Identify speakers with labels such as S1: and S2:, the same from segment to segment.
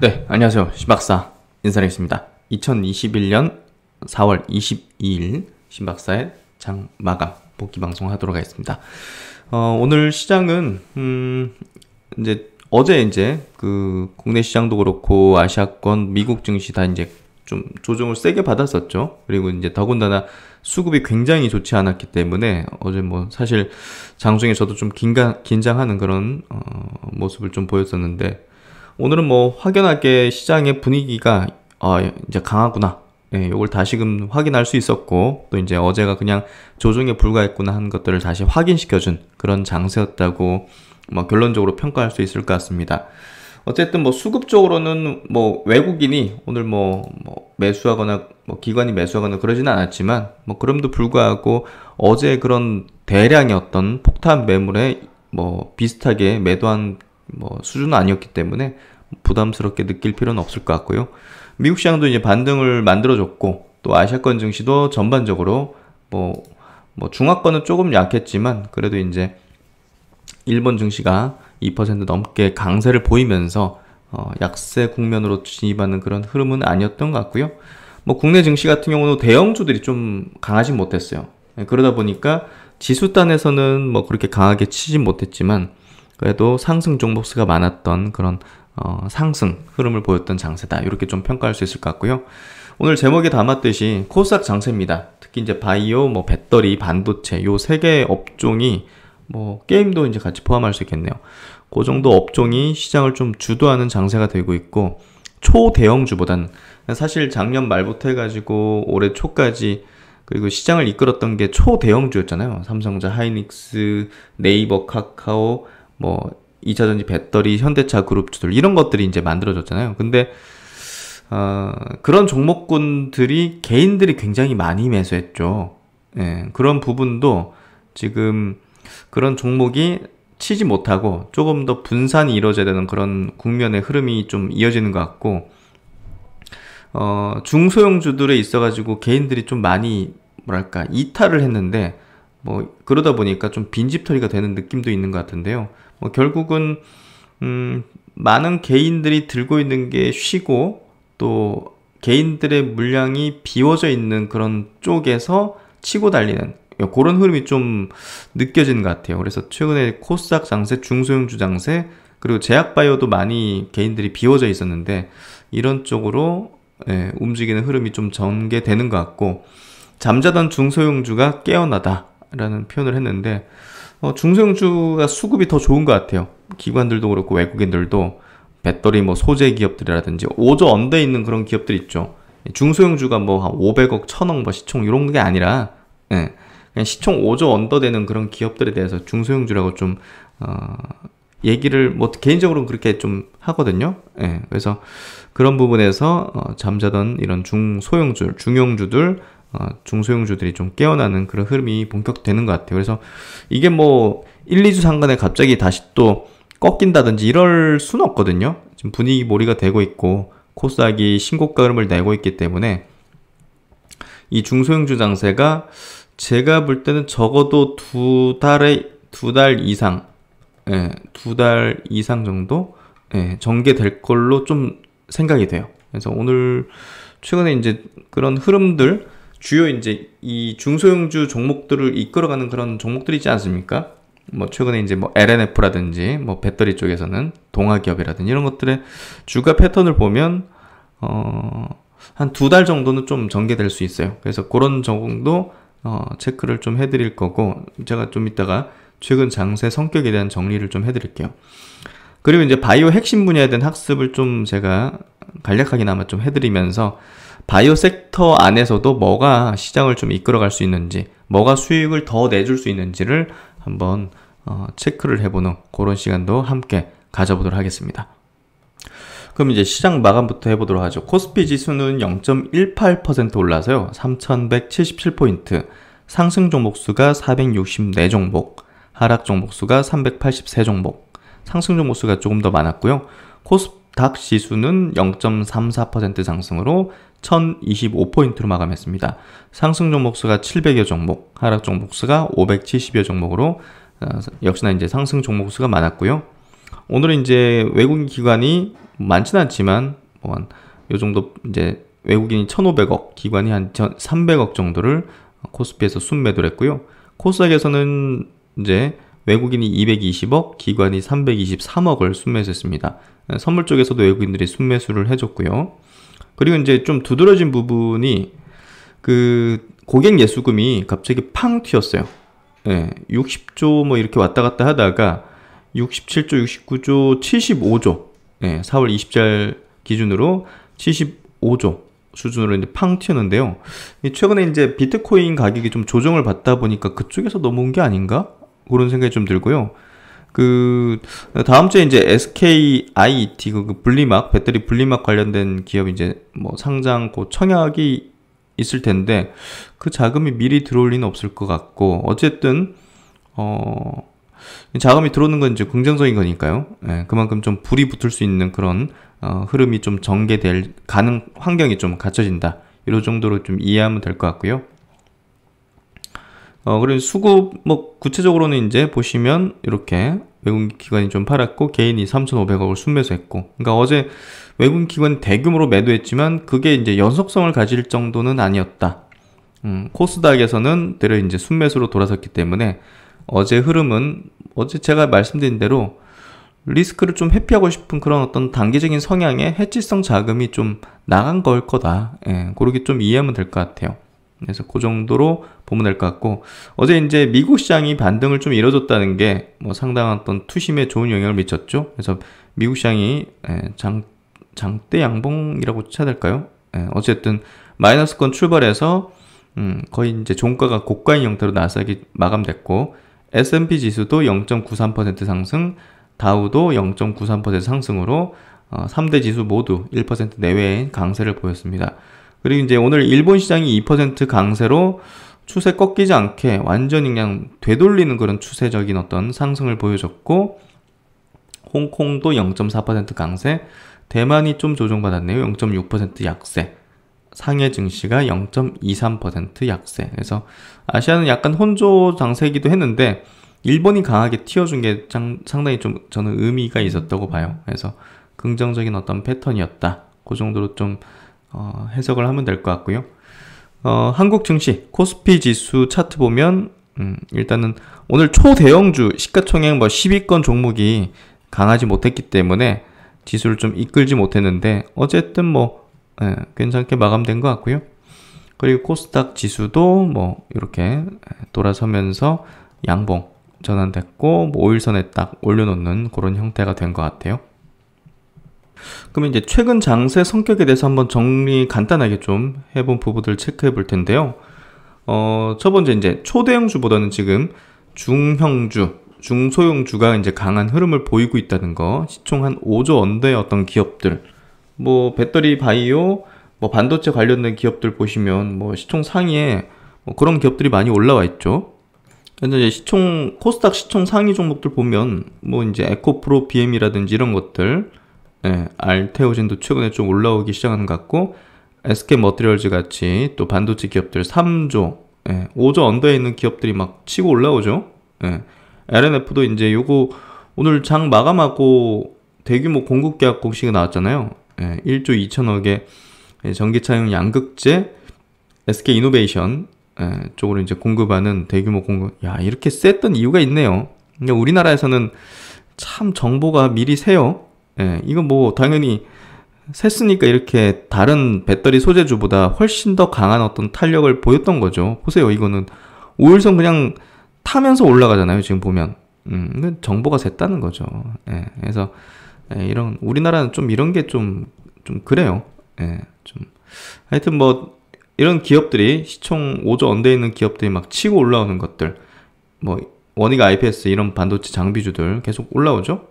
S1: 네, 안녕하세요. 신박사 인사드리겠습니다. 2021년 4월 22일 신박사의 장 마감 복귀 방송 하도록 하겠습니다. 오늘 시장은 어제 그 국내 시장도 그렇고 아시아권, 미국 증시 다 이제 좀 조정을 세게 받았었죠. 그리고 이제 더군다나 수급이 굉장히 좋지 않았기 때문에 어제 뭐 사실 장중에 저도 좀 긴장하는 그런 모습을 좀 보였었는데, 오늘은 뭐 확연하게 시장의 분위기가 이제 강하구나, 요걸 다시금 확인할 수 있었고, 또 이제 어제가 그냥 조정에 불과했구나 하는 것들을 다시 확인시켜준 그런 장세였다고 뭐 결론적으로 평가할 수 있을 것 같습니다. 어쨌든 뭐 수급적으로는 뭐 외국인이 오늘 뭐 매수하거나 뭐 기관이 매수하거나 그러지는 않았지만, 뭐 그럼에도 불구하고 어제 그런 대량의 어떤 폭탄 매물에 뭐 비슷하게 매도한 뭐 수준은 아니었기 때문에 부담스럽게 느낄 필요는 없을 것 같고요. 미국 시장도 이제 반등을 만들어줬고, 또 아시아권 증시도 전반적으로 뭐 중화권은 조금 약했지만 그래도 이제 일본 증시가 2% 넘게 강세를 보이면서 약세 국면으로 진입하는 그런 흐름은 아니었던 것 같고요. 뭐 국내 증시 같은 경우는 대형주들이 좀 강하지 못했어요. 그러다 보니까 지수단에서는 뭐 그렇게 강하게 치진 못했지만 그래도 상승 종목 수가 많았던 그런 상승 흐름을 보였던 장세다, 이렇게 좀 평가할 수 있을 것 같고요. 오늘 제목에 담았듯이 코스닥 장세입니다. 특히 이제 바이오, 뭐 배터리, 반도체 요 세 개 업종이, 뭐 게임도 이제 같이 포함할 수 있겠네요. 그 정도 업종이 시장을 좀 주도하는 장세가 되고 있고, 초대형주보다는 사실 작년 말부터 해가지고 올해 초까지 그리고 시장을 이끌었던 게 초대형주였잖아요. 삼성전자, 하이닉스, 네이버, 카카오, 뭐 2차전지, 배터리, 현대차 그룹주들, 이런 것들이 이제 만들어졌잖아요. 근데 그런 종목군들이 개인들이 굉장히 많이 매수했죠. 그런 부분도 지금 그런 종목이 치지 못하고 조금 더 분산이 이루어져야 되는 그런 국면의 흐름이 좀 이어지는 것 같고, 중소형주들에 있어가지고 개인들이 좀 많이 뭐랄까 이탈을 했는데, 뭐 그러다 보니까 좀 빈집털이가 되는 느낌도 있는 것 같은데요. 뭐 결국은 많은 개인들이 들고 있는 게 쉬고, 또 개인들의 물량이 비워져 있는 그런 쪽에서 치고 달리는 그런 흐름이 좀 느껴지는 것 같아요. 그래서 최근에 코스닥 장세, 중소형주 장세, 그리고 제약바이오도 많이 개인들이 비워져 있었는데 이런 쪽으로 움직이는 흐름이 좀 전개되는 것 같고, 잠자던 중소형주가 깨어나다 라는 표현을 했는데, 중소형주가 수급이 더 좋은 것 같아요. 기관들도 그렇고 외국인들도 배터리 뭐 소재 기업들이라든지 5조 언더에 있는 그런 기업들 있죠. 중소형주가 뭐 한 500억, 1000억 뭐 시총 이런 게 아니라 그냥 시총 5조 언더 되는 그런 기업들에 대해서 중소형주라고 좀 얘기를 뭐 개인적으로 그렇게 좀 하거든요. 그래서 그런 부분에서 잠자던 이런 중소형주, 중형주들, 중소형주들이 좀 깨어나는 그런 흐름이 본격되는 것 같아요. 그래서 이게 뭐 1, 2주 상간에 갑자기 다시 또 꺾인다든지 이럴 수는 없거든요. 지금 분위기 몰이가 되고 있고 코스닥이 신고가 흐름을 내고 있기 때문에 이 중소형주 장세가 제가 볼 때는 적어도 두 달 이상 정도 전개될 걸로 좀 생각이 돼요. 그래서 오늘 최근에 이제 그런 흐름들, 주요 이제 이 중소형주 종목들을 이끌어가는 그런 종목들이 있지 않습니까? 뭐 최근에 이제 뭐 LNF라든지 뭐 배터리 쪽에서는 동아기업이라든지 이런 것들의 주가 패턴을 보면 한 2달 정도는 좀 전개될 수 있어요. 그래서 그런 정도 체크를 좀 해드릴 거고, 제가 좀 이따가 최근 장세 성격에 대한 정리를 좀 해드릴게요. 그리고 이제 바이오 핵심 분야에 대한 학습을 좀 제가 간략하게나마 좀 해드리면서, 바이오 섹터 안에서도 뭐가 시장을 좀 이끌어갈 수 있는지, 뭐가 수익을 더 내줄 수 있는지를 한번 체크를 해보는 그런 시간도 함께 가져보도록 하겠습니다. 그럼 이제 시장 마감부터 해보도록 하죠. 코스피 지수는 0.18% 올라서요 3177포인트, 상승 종목 수가 464종목, 하락 종목 수가 383종목, 상승 종목 수가 조금 더 많았고요. 코스닥 지수는 0.34% 상승으로 1025포인트로 마감했습니다. 상승 종목 수가 700여 종목, 하락 종목 수가 570여 종목으로 역시나 이제 상승 종목 수가 많았고요. 오늘은 이제 외국인 기관이 많지는 않지만 뭐 한 요 정도 이제 외국인이 1,500억, 기관이 한 300억 정도를 코스피에서 순매도를 했고요. 코스닥에서는 이제 외국인이 220억, 기관이 323억을 순매수했습니다. 선물 쪽에서도 외국인들이 순매수를 해줬고요. 그리고 이제 좀 두드러진 부분이 그 고객 예수금이 갑자기 팡 튀었어요. 60조 뭐 이렇게 왔다 갔다 하다가 67조, 69조, 75조, 4월 20일 기준으로 75조 수준으로 이제 팡 튀었는데요. 최근에 이제 비트코인 가격이 좀 조정을 받다 보니까 그쪽에서 넘어온 게 아닌가? 그런 생각이 좀 들고요. 그 다음 주에 이제 SKIET 그 분리막 배터리 분리막 관련된 기업 이제 뭐 상장 그 청약이 있을 텐데 그 자금이 미리 들어올 리는 없을 것 같고 어쨌든 자금이 들어오는 건 이제 긍정적인 거니까요. 그만큼 좀 불이 붙을 수 있는 그런 흐름이 좀 전개될 가능 환경이 좀 갖춰진다. 이런 정도로 좀 이해하면 될 것 같고요. 그리고 수급 뭐 구체적으로는 이제 보시면 이렇게 외국인 기관이 좀 팔았고 개인이 3,500억을 순매수했고, 그러니까 어제 외국인 기관이 대규모로 매도했지만 그게 이제 연속성을 가질 정도는 아니었다. 코스닥에서는 대려 이제 순매수로 돌아섰기 때문에 어제 흐름은 어제 제가 말씀드린 대로 리스크를 좀 회피하고 싶은 그런 어떤 단기적인 성향의 해지성 자금이 좀 나간 걸 거다. 그렇게 좀 이해하면 될 것 같아요. 그래서 그 정도로 보면 될 것 같고, 어제 이제 미국 시장이 반등을 좀 이뤄줬다는 게 뭐 상당한 어떤 투심에 좋은 영향을 미쳤죠. 그래서 미국 시장이 장대 양봉이라고 쳐야 될까요? 어쨌든 마이너스권 출발해서 거의 이제 종가가 고가인 형태로 나스닥이 마감됐고, S&P 지수도 0.93% 상승, 다우도 0.93% 상승으로 3대 지수 모두 1% 내외의 강세를 보였습니다. 그리고 이제 오늘 일본 시장이 2% 강세로 추세 꺾이지 않게 완전히 그냥 되돌리는 그런 추세적인 어떤 상승을 보여줬고, 홍콩도 0.4% 강세, 대만이 좀 조정받았네요. 0.6% 약세, 상해 증시가 0.23% 약세. 그래서 아시아는 약간 혼조 장세이기도 했는데 일본이 강하게 튀어준 게 상당히 좀 저는 의미가 있었다고 봐요. 그래서 긍정적인 어떤 패턴이었다. 그 정도로 좀 해석을 하면 될 것 같고요. 한국 증시 코스피 지수 차트 보면 일단은 오늘 초대형주 시가총액 뭐 10위권 종목이 강하지 못했기 때문에 지수를 좀 이끌지 못했는데 어쨌든 뭐 괜찮게 마감된 것 같고요. 그리고 코스닥 지수도 뭐 이렇게 돌아서면서 양봉 전환됐고 뭐 5일선에 딱 올려놓는 그런 형태가 된 것 같아요. 그러면 이제 최근 장세 성격에 대해서 한번 정리 간단하게 좀 해본 부분들 체크해 볼 텐데요. 첫 번째 이제 초대형주보다는 지금 중형주, 중소형주가 이제 강한 흐름을 보이고 있다는 거. 시총 한 5조 언더의 어떤 기업들, 뭐 배터리 바이오, 뭐 반도체 관련된 기업들 보시면 뭐 시총 상위에 뭐 그런 기업들이 많이 올라와 있죠. 근데 이제 시총 코스닥 시총 상위 종목들 보면 뭐 이제 에코프로 BM이라든지 이런 것들, 알테오젠도 최근에 좀 올라오기 시작하는 것 같고, SK 머티리얼즈 같이 또 반도체 기업들 3조, 5조 언더에 있는 기업들이 막 치고 올라오죠. LNF도 이제 요거 오늘 장 마감하고 대규모 공급 계약 공시가 나왔잖아요. 1조 2천억의 전기차용 양극재 SK 이노베이션 쪽으로 이제 공급하는 대규모 공급. 야, 이렇게 셌던 이유가 있네요. 근데 우리나라에서는 참 정보가 미리 새요. 이거 뭐 당연히 셌으니까 이렇게 다른 배터리 소재주보다 훨씬 더 강한 어떤 탄력을 보였던 거죠. 보세요, 이거는 5일선 그냥 타면서 올라가잖아요. 지금 보면 정보가 셌다는 거죠. 그래서 이런 우리나라는 좀 이런 게 좀 그래요. 좀 하여튼 뭐 이런 기업들이 시총 5조 언더에 있는 기업들이 막 치고 올라오는 것들, 뭐 원익 IPS 이런 반도체 장비주들 계속 올라오죠.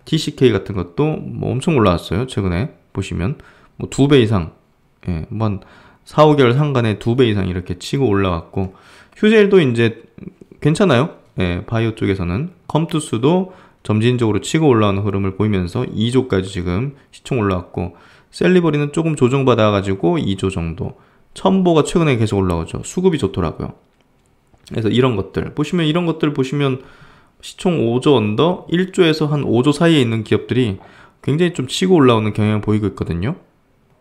S1: TCK 같은 것도 뭐 엄청 올라왔어요. 최근에 보시면 뭐 2배 이상, 뭐 한 4, 5개월 상간에 2배 이상 이렇게 치고 올라왔고, 휴젤도 이제 괜찮아요. 바이오 쪽에서는 컴투스도 점진적으로 치고 올라오는 흐름을 보이면서 2조까지 지금 시총 올라왔고, 셀리버리는 조금 조정받아가지고 2조 정도, 첨보가 최근에 계속 올라오죠. 수급이 좋더라고요. 그래서 이런 것들 보시면, 이런 것들 보시면 시총 5조 언더 1조에서 한 5조 사이에 있는 기업들이 굉장히 좀 치고 올라오는 경향을 보이고 있거든요.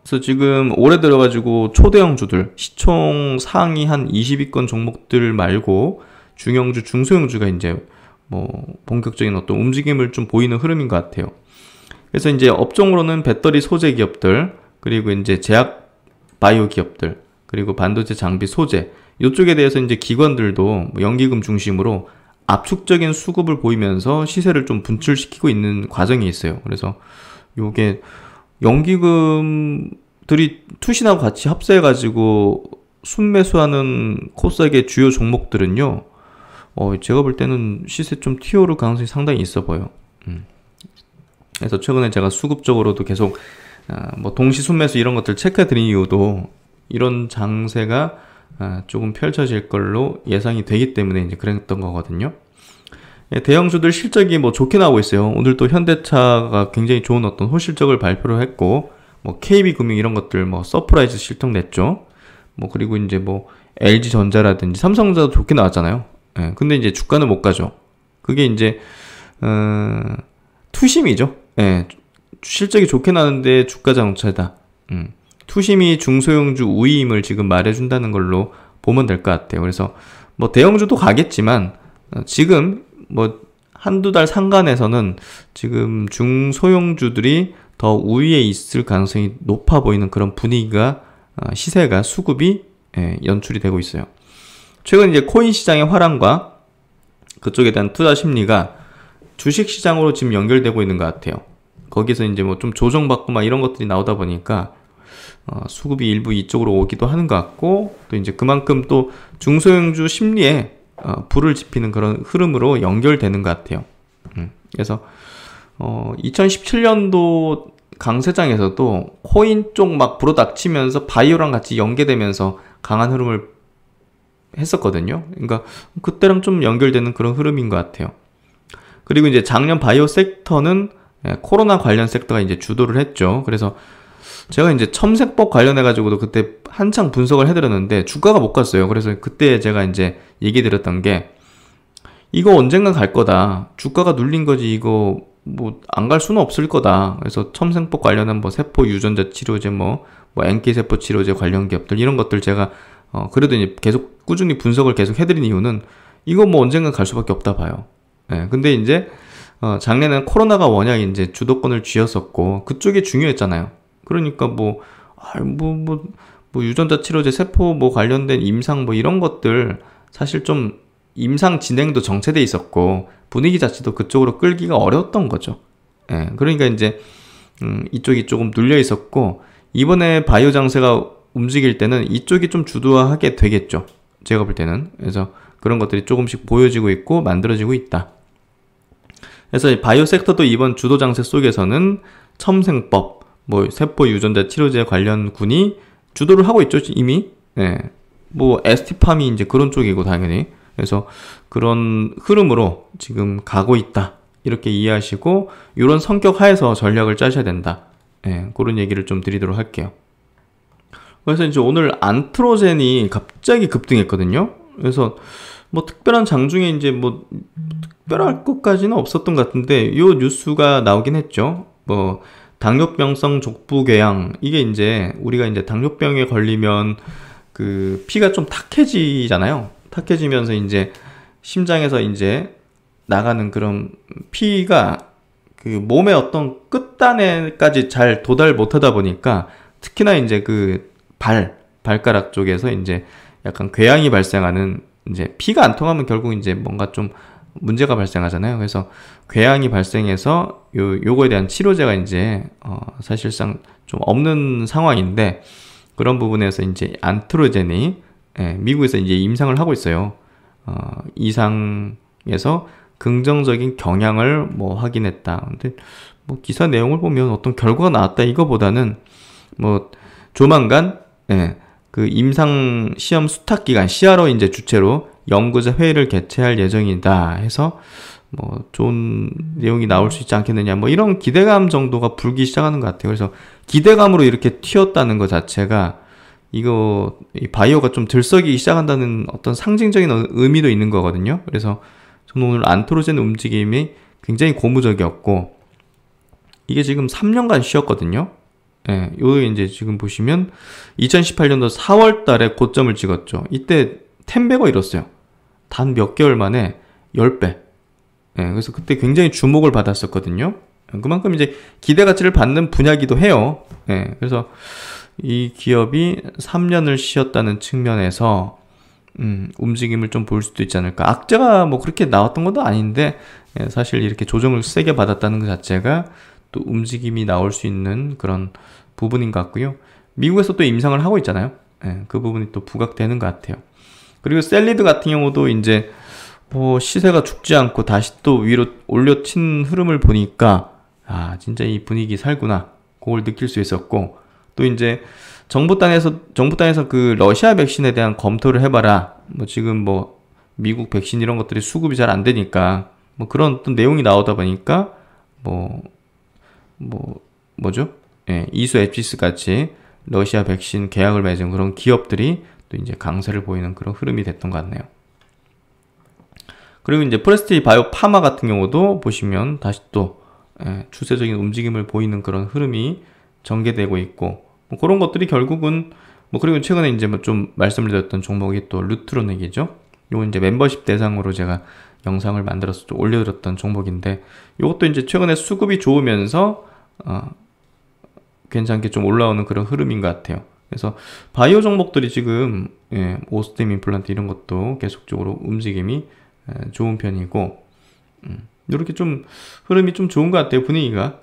S1: 그래서 지금 올해 들어가지고 초대형주들, 시총 상위 한 20위권 종목들 말고 중형주, 중소형주가 이제 뭐 본격적인 어떤 움직임을 좀 보이는 흐름인 것 같아요. 그래서 이제 업종으로는 배터리 소재 기업들, 그리고 이제 제약 바이오 기업들, 그리고 반도체 장비 소재, 이쪽에 대해서 이제 기관들도 뭐 연기금 중심으로 압축적인 수급을 보이면서 시세를 좀 분출시키고 있는 과정이 있어요. 그래서 요게 연기금들이 투신하고 같이 합세해가지고 순매수하는 코스닥의 주요 종목들은요, 제가 볼 때는 시세 좀 튀어오를 가능성이 상당히 있어 보여. 그래서 최근에 제가 수급적으로도 계속 뭐 동시 순매수 이런 것들 체크해드린 이유도 이런 장세가 조금 펼쳐질 걸로 예상이 되기 때문에 이제 그랬던 거거든요. 대형주들 실적이 뭐 좋게 나오고 있어요. 오늘 또 현대차가 굉장히 좋은 어떤 호실적을 발표를 했고, 뭐 KB금융 이런 것들 뭐 서프라이즈 실적 냈죠. 뭐 그리고 이제 뭐 LG전자라든지 삼성전자도 좋게 나왔잖아요. 근데 이제 주가는 못 가죠. 그게 이제 투심이죠. 실적이 좋게 나는데 주가 자동차다. 투심이 중소형주 우위임을 지금 말해준다는 걸로 보면 될 것 같아요. 그래서 뭐 대형주도 가겠지만 지금 뭐 한두 달 상간에서는 지금 중소형주들이 더 우위에 있을 가능성이 높아 보이는 그런 분위기가 시세가 수급이 연출이 되고 있어요. 최근 이제 코인 시장의 화랑과 그쪽에 대한 투자 심리가 주식 시장으로 지금 연결되고 있는 것 같아요. 거기서 이제 뭐 좀 조정받고 막 이런 것들이 나오다 보니까 수급이 일부 이쪽으로 오기도 하는 것 같고, 또 이제 그만큼 또 중소형주 심리에 불을 지피는 그런 흐름으로 연결되는 것 같아요. 그래서 2017년도 강세장에서도 코인 쪽 막 불어닥치면서 바이오랑 같이 연계되면서 강한 흐름을 했었거든요. 그러니까 그때랑 좀 연결되는 그런 흐름인 것 같아요. 그리고 이제 작년 바이오 섹터는 코로나 관련 섹터가 이제 주도를 했죠. 그래서 제가 이제 첨세법 관련해가지고도 그때 한창 분석을 해드렸는데 주가가 못 갔어요. 그래서 그때 제가 이제 얘기 드렸던 게, 이거 언젠간 갈 거다. 주가가 눌린 거지 이거 뭐 안 갈 수는 없을 거다. 그래서 첨세법 관련한 뭐 세포 유전자 치료제 뭐 NK 세포 치료제 관련 기업들 이런 것들 제가 그래도 이제 계속 꾸준히 분석을 계속 해드린 이유는 이거 뭐 언젠간 갈 수밖에 없다 봐요. 근데 이제 작년에는 코로나가 워낙 이제 주도권을 쥐었었고 그쪽이 중요했잖아요. 그러니까 뭐 유전자 치료제 세포 뭐 관련된 임상 뭐 이런 것들 사실 좀 임상 진행도 정체돼 있었고 분위기 자체도 그쪽으로 끌기가 어려웠던 거죠. 그러니까 이제 이쪽이 조금 눌려 있었고, 이번에 바이오 장세가 움직일 때는 이쪽이 좀 주도하게 되겠죠. 제가 볼 때는. 그래서 그런 것들이 조금씩 보여지고 있고 만들어지고 있다. 그래서 바이오 섹터도 이번 주도 장세 속에서는 첨생법, 뭐 세포 유전자 치료제 관련군이 주도를 하고 있죠, 이미. 뭐 ST팜이 이제 그런 쪽이고 당연히. 그래서 그런 흐름으로 지금 가고 있다. 이렇게 이해하시고 이런 성격 하에서 전략을 짜셔야 된다. 그런 얘기를 좀 드리도록 할게요. 그래서 이제 오늘 안트로젠이 갑자기 급등했거든요. 그래서 뭐 특별한 장중에 이제 뭐 특별할 것까지는 없었던 것 같은데 요 뉴스가 나오긴 했죠. 뭐 당뇨병성 족부궤양, 이게 이제 우리가 이제 당뇨병에 걸리면 그 피가 좀 탁해지잖아요. 탁해지면서 이제 심장에서 이제 나가는 그런 피가 그 몸의 어떤 끝단에까지 잘 도달 못하다 보니까 특히나 이제 그 발가락 쪽에서 이제 약간 궤양이 발생하는, 이제 피가 안 통하면 결국 이제 뭔가 좀 문제가 발생하잖아요. 그래서 궤양이 발생해서 요거에 대한 치료제가 이제 사실상 좀 없는 상황인데, 그런 부분에서 이제 안트로젠이 미국에서 이제 임상을 하고 있어요. 이상에서 긍정적인 경향을 뭐 확인했다. 근데 뭐 기사 내용을 보면 어떤 결과가 나왔다 이거보다는 뭐 조만간 그 임상 시험 수탁 기간 CRO 이제 주체로 연구자 회의를 개최할 예정이다 해서 뭐 좋은 내용이 나올 수 있지 않겠느냐, 뭐 이런 기대감 정도가 불기 시작하는 것 같아요. 그래서 기대감으로 이렇게 튀었다는 것 자체가 이거 이 바이오가 좀 들썩이기 시작한다는 어떤 상징적인 의미도 있는 거거든요. 그래서 저는 오늘 안트로젠 움직임이 굉장히 고무적이었고, 이게 지금 3년간 쉬었거든요. 예, 요 이제 지금 보시면 2018년도 4월 달에 고점을 찍었죠. 이때 10배가 이뤘어요. 단 몇 개월 만에 10배. 예, 그래서 그때 굉장히 주목을 받았었거든요. 그만큼 이제 기대 가치를 받는 분야기도 해요. 예, 그래서 이 기업이 3년을 쉬었다는 측면에서 움직임을 좀 볼 수도 있지 않을까. 악재가 뭐 그렇게 나왔던 것도 아닌데 예, 사실 이렇게 조정을 세게 받았다는 것 자체가 또 움직임이 나올 수 있는 그런 부분인 것 같고요. 미국에서 또 임상을 하고 있잖아요. 예, 그 부분이 또 부각되는 것 같아요. 그리고 셀리드 같은 경우도 이제 시세가 죽지 않고 다시 또 위로 올려친 흐름을 보니까 아 진짜 이 분위기 살구나 그걸 느낄 수 있었고, 또 이제 정부 땅에서 그 러시아 백신에 대한 검토를 해봐라. 뭐 지금 뭐 미국 백신 이런 것들이 수급이 잘 안 되니까 뭐 그런 어떤 내용이 나오다 보니까 뭐죠? 예, 이수 앱시스 같이 러시아 백신 계약을 맺은 그런 기업들이 또 이제 강세를 보이는 그런 흐름이 됐던 것 같네요. 그리고 이제 프레스티지 바이오 파마 같은 경우도 보시면 다시 또 추세적인 움직임을 보이는 그런 흐름이 전개되고 있고, 뭐 그런 것들이 결국은 그리고 최근에 이제 뭐 좀 말씀을 드렸던 종목이 또 루트로닉이죠. 요거 이제 멤버십 대상으로 제가 영상을 만들어서 좀 올려드렸던 종목인데, 요것도 이제 최근에 수급이 좋으면서 괜찮게 좀 올라오는 그런 흐름인 것 같아요. 그래서 바이오 종목들이 지금 오스템 임플란트 이런 것도 계속적으로 움직임이 좋은 편이고, 이렇게 좀 흐름이 좀 좋은 것 같아요, 분위기가.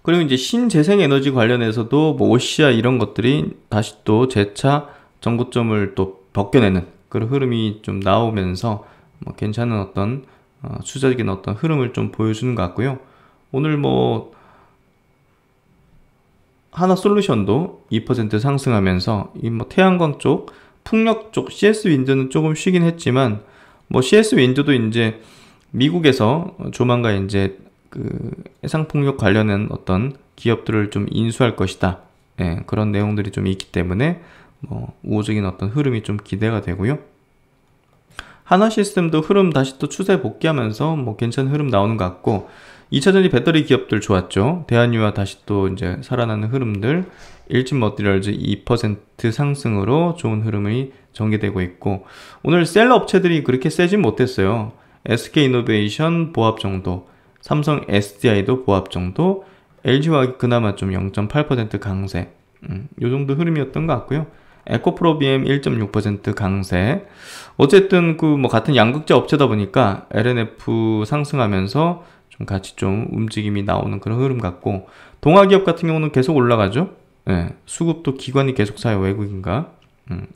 S1: 그리고 이제 신재생에너지 관련해서도 뭐 오시아 이런 것들이 다시 또 재차 정고점을 또 벗겨내는 그런 흐름이 좀 나오면서 뭐 괜찮은 어떤 추세적인 어떤 흐름을 좀 보여주는 것 같고요. 오늘 뭐 하나솔루션도 2% 상승하면서 이 뭐 태양광 쪽, 풍력 쪽, CS 윈드는 조금 쉬긴 했지만 뭐 CS 윈드도 이제 미국에서 조만간 이제 그 해상풍력 관련한 어떤 기업들을 좀 인수할 것이다. 예, 그런 내용들이 좀 있기 때문에 뭐 우호적인 어떤 흐름이 좀 기대가 되고요. 하나시스템도 흐름 다시 또 추세 복귀하면서 뭐 괜찮은 흐름 나오는 것 같고, 2차전지 배터리 기업들 좋았죠. 대한유와 다시 또 이제 살아나는 흐름들, 일진머티리얼즈 2% 상승으로 좋은 흐름이 전개되고 있고, 오늘 셀러 업체들이 그렇게 세진 못했어요. SK이노베이션 보합 정도, 삼성 SDI도 보합 정도, LG화학이 그나마 좀 0.8% 강세, 요 정도 흐름이었던 것 같고요. 에코프로비엠 1.6% 강세. 어쨌든 그 뭐 같은 양극재 업체다 보니까 LNF 상승하면서 좀 같이 좀 움직임이 나오는 그런 흐름 같고, 동아기업 같은 경우는 계속 올라가죠. 예, 수급도 기관이 계속 사요, 외국인가.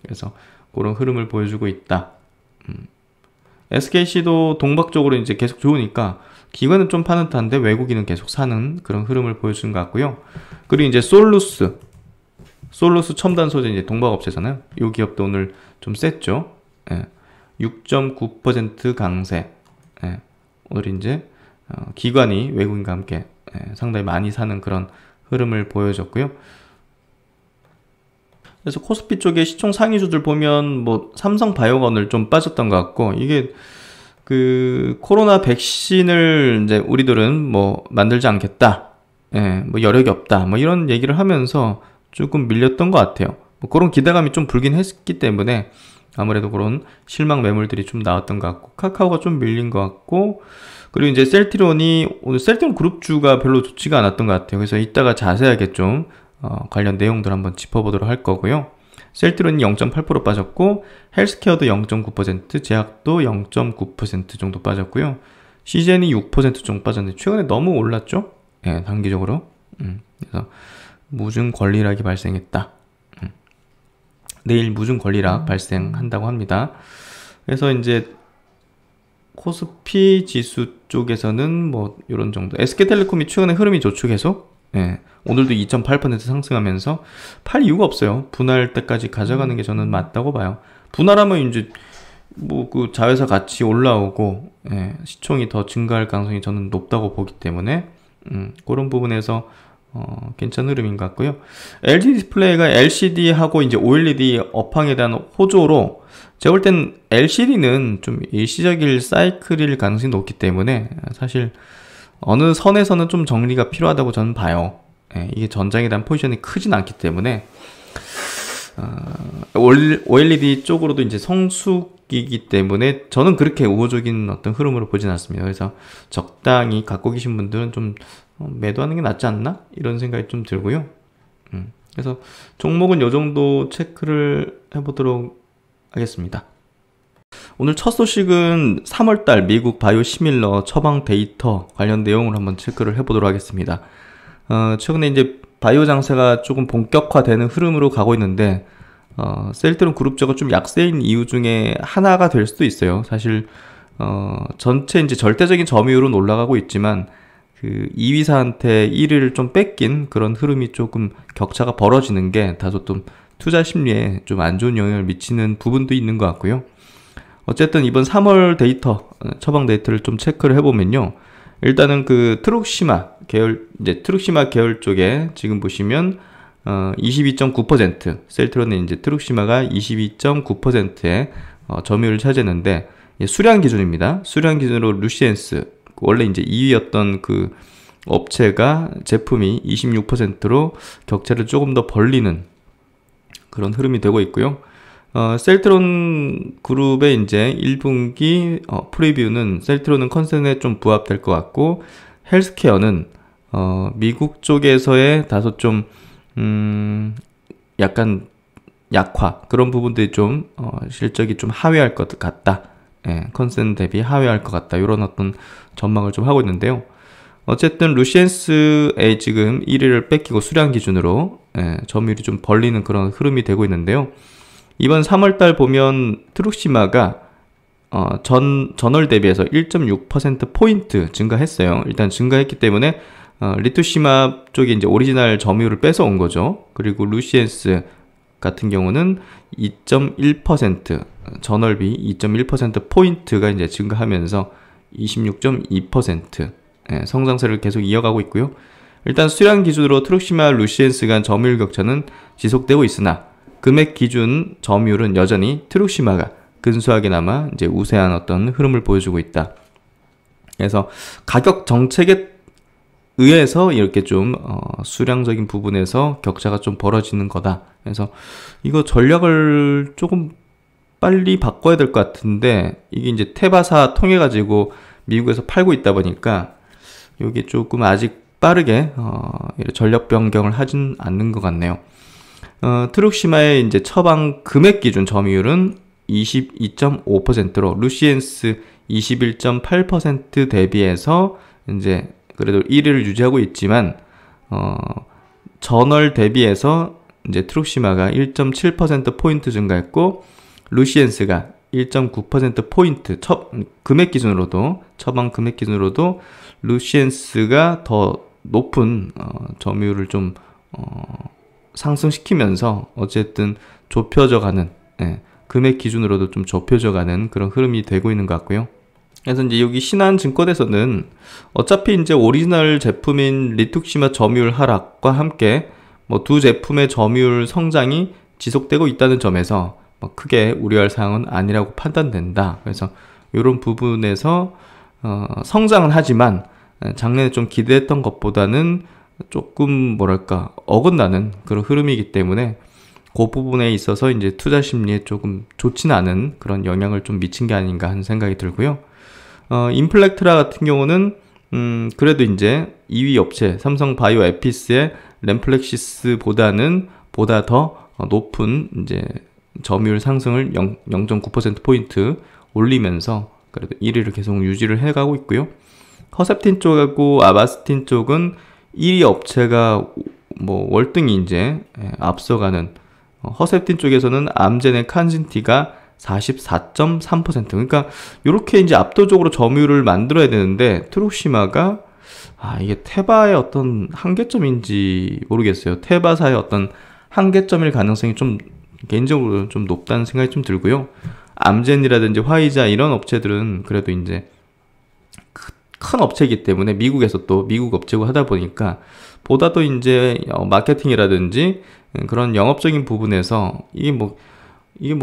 S1: 그래서 그런 흐름을 보여주고 있다. SKC도 동박적으로 이제 계속 좋으니까 기관은 좀 파는 듯한데 외국인은 계속 사는 그런 흐름을 보여주는 것 같고요. 그리고 이제 솔루스 첨단 소재 이제 동박업체잖아요. 이 기업도 오늘 좀 셌죠. 예, 6.9% 강세. 예, 오늘 이제 기관이 외국인과 함께 상당히 많이 사는 그런 흐름을 보여줬고요. 그래서 코스피 쪽에 시총 상위주들 보면 뭐 삼성바이오가 오늘 좀 빠졌던 것 같고, 이게 그 코로나 백신을 이제 우리들은 뭐 만들지 않겠다, 뭐 여력이 없다, 뭐 이런 얘기를 하면서 조금 밀렸던 것 같아요. 뭐 그런 기대감이 좀 불긴 했기 때문에 아무래도 그런 실망 매물들이 좀 나왔던 것 같고, 카카오가 좀 밀린 것 같고, 그리고 이제 오늘 셀트론 그룹주가 별로 좋지가 않았던 것 같아요. 그래서 이따가 자세하게 좀 관련 내용들 한번 짚어보도록 할 거고요. 셀트론이 0.8% 빠졌고, 헬스케어도 0.9%, 제약도 0.9% 정도 빠졌고요. CGN이 6% 정도 빠졌는데 최근에 너무 올랐죠? 예, 단기적으로. 그래서 무중 권리락이 발생했다. 내일 무중 권리락 발생한다고 합니다. 그래서 이제 코스피 지수 쪽에서는 뭐 이런 정도. SK텔레콤이 최근에 흐름이 좋죠, 계속. 예, 오늘도 2.8% 상승하면서 팔 이유가 없어요. 분할 때까지 가져가는 게 저는 맞다고 봐요. 분할하면 이제 뭐 그 자회사 같이 올라오고, 시총이 더 증가할 가능성이 저는 높다고 보기 때문에 그런 부분에서 괜찮은 흐름인 것 같고요. LG 디스플레이가 LCD하고 이제 OLED 업황에 대한 호조로, 제가 볼 땐 LCD는 좀 일시적일 사이클일 가능성이 높기 때문에 사실 어느 선에서는 좀 정리가 필요하다고 저는 봐요. 예, 이게 전장에 대한 포지션이 크진 않기 때문에 OLED 쪽으로도 이제 성숙이기 때문에 저는 그렇게 우호적인 어떤 흐름으로 보진 않습니다. 그래서 적당히 갖고 계신 분들은 좀 매도하는 게 낫지 않나? 이런 생각이 좀 들고요. 그래서 종목은 요 정도 체크를 해보도록 하겠습니다. 오늘 첫 소식은 3월달 미국 바이오시밀러 처방 데이터 관련 내용을 한번 체크를 해보도록 하겠습니다. 최근에 이제 바이오 장세가 조금 본격화되는 흐름으로 가고 있는데 셀트론 그룹주가 좀 약세인 이유 중에 하나가 될 수도 있어요. 사실 전체 이제 절대적인 점유율은 올라가고 있지만 그 2위사한테 1위를 좀 뺏긴 그런 흐름이 조금 격차가 벌어지는 게 다소 좀 투자 심리에 좀 안 좋은 영향을 미치는 부분도 있는 것 같고요. 어쨌든 이번 3월 데이터, 처방 데이터를 좀 체크를 해보면요. 일단은 그 트룩시마 계열, 이제 트룩시마 계열 쪽에 지금 보시면 22.9%, 셀트론은 이제 트룩시마가 22.9%의 점유율을 차지했는데, 수량 기준입니다. 수량 기준으로 루시엔스, 원래 이제 2위였던 그 업체가 제품이 26%로 격차를 조금 더 벌리는 그런 흐름이 되고 있고요. 셀트론 그룹의 이제 1분기 프리뷰는 셀트론은 컨센에 좀 부합될 것 같고, 헬스케어는 미국 쪽에서의 다소 좀 약간 약화, 그런 부분들이 좀 실적이 좀 하회할 것 같다. 예, 컨센 대비 하회할 것 같다. 이런 어떤 전망을 좀 하고 있는데요. 어쨌든 루시엔스에 지금 1위를 뺏기고 수량 기준으로 점유율이 좀 벌리는 그런 흐름이 되고 있는데요. 이번 3월달 보면 트룩시마가 전월 대비해서 1.6%포인트 증가했어요. 일단 증가했기 때문에 리투시마 쪽에 이제 오리지널 점유율을 뺏어온 거죠. 그리고 루시엔스 같은 경우는 2.1%, 전월비 2.1%포인트가 이제 증가하면서 26.2% 성장세를 계속 이어가고 있고요. 일단 수량 기준으로 트룩시마, 루시엔스 간 점유율 격차는 지속되고 있으나 금액 기준 점유율은 여전히 트룩시마가 근소하게나마 이제 우세한 어떤 흐름을 보여주고 있다. 그래서 가격 정책에 의해서 이렇게 좀 수량적인 부분에서 격차가 좀 벌어지는 거다. 그래서 이거 전략을 조금 빨리 바꿔야 될 것 같은데, 이게 이제 테바사 통해 가지고 미국에서 팔고 있다 보니까 이게 조금 아직 빠르게 전략 변경을 하진 않는 것 같네요. 트룩시마의 이제 처방 금액 기준 점유율은 22.5%로 루시엔스 21.8% 대비해서 이제 그래도 1위를 유지하고 있지만 전월 대비해서 이제 트룩시마가 1.7%포인트 증가했고 루시엔스가 1.9%포인트 금액 기준으로도 처방 금액 기준으로도 루시엔스가 더 높은 점유율을 좀 상승시키면서 어쨌든 좁혀져 가는 금액 기준으로도 좀 좁혀져 가는 그런 흐름이 되고 있는 것 같고요. 그래서 이제 여기 신한증권에서는 어차피 이제 오리지널 제품인 리투시마 점유율 하락과 함께 뭐 두 제품의 점유율 성장이 지속되고 있다는 점에서 뭐 크게 우려할 사항은 아니라고 판단된다. 그래서 이런 부분에서 성장은 하지만 작년에 좀 기대했던 것보다는 조금 뭐랄까 어긋나는 그런 흐름이기 때문에 그 부분에 있어서 이제 투자 심리에 조금 좋지는 않은 그런 영향을 좀 미친 게 아닌가 하는 생각이 들고요. 인플렉트라 같은 경우는 그래도 이제 2위 업체 삼성 바이오 에피스의 램플렉시스보다는 보다 더 높은 이제 점유율 상승을 0.9%포인트 올리면서 그래도 1위를 계속 유지를 해가고 있고요. 허셉틴 쪽하고 아바스틴 쪽은 1위 업체가 뭐 월등히 이제 앞서가는, 허셉틴 쪽에서는 암젠의 칸진티가 44.3%. 그러니까 이렇게 이제 압도적으로 점유율을 만들어야 되는데 트룩시마가 이게 테바의 어떤 한계점인지 모르겠어요. 테바사의 어떤 한계점일 가능성이 좀 개인적으로 좀 높다는 생각이 좀 들고요. 암젠이라든지 화이자 이런 업체들은 그래도 이제 큰 업체이기 때문에 미국에서 또 미국 업체고 하다 보니까 보다도 이제 마케팅이라든지 그런 영업적인 부분에서 이게 뭐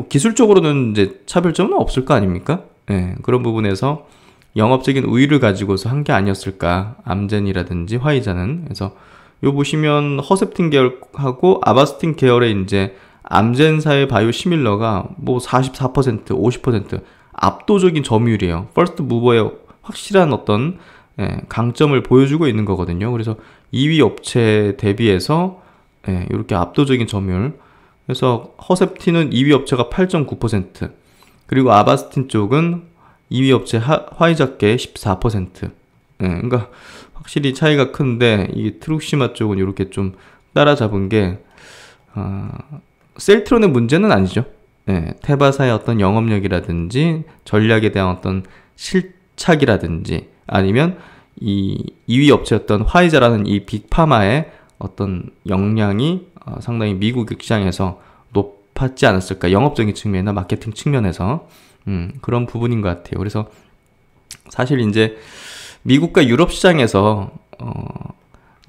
S1: 기술적으로는 이제 차별점은 없을 거 아닙니까? 그런 부분에서 영업적인 우위를 가지고서 한 게 아니었을까. 암젠이라든지 화이자는. 그래서 요 보시면 허셉틴 계열하고 아바스틴 계열의 이제 암젠사의 바이오 시밀러가 뭐 44%, 50% 압도적인 점유율이에요. 퍼스트 무버의 확실한 어떤 강점을 보여주고 있는 거거든요. 그래서 2위 업체 대비해서 이렇게 압도적인 점유율. 그래서 허셉틴은 2위 업체가 8.9%, 그리고 아바스틴 쪽은 2위 업체 화이자께 14%. 그러니까 확실히 차이가 큰데 이 트룩시마 쪽은 이렇게 좀 따라잡은 게 셀트론의 문제는 아니죠. 테바사의 어떤 영업력이라든지 전략에 대한 어떤 실착이라든지 아니면 이 2위 업체였던 화이자라는 이 빅파마의 어떤 역량이 상당히 미국 시장에서 높았지 않았을까. 영업적인 측면이나 마케팅 측면에서 그런 부분인 것 같아요. 그래서 사실 이제 미국과 유럽 시장에서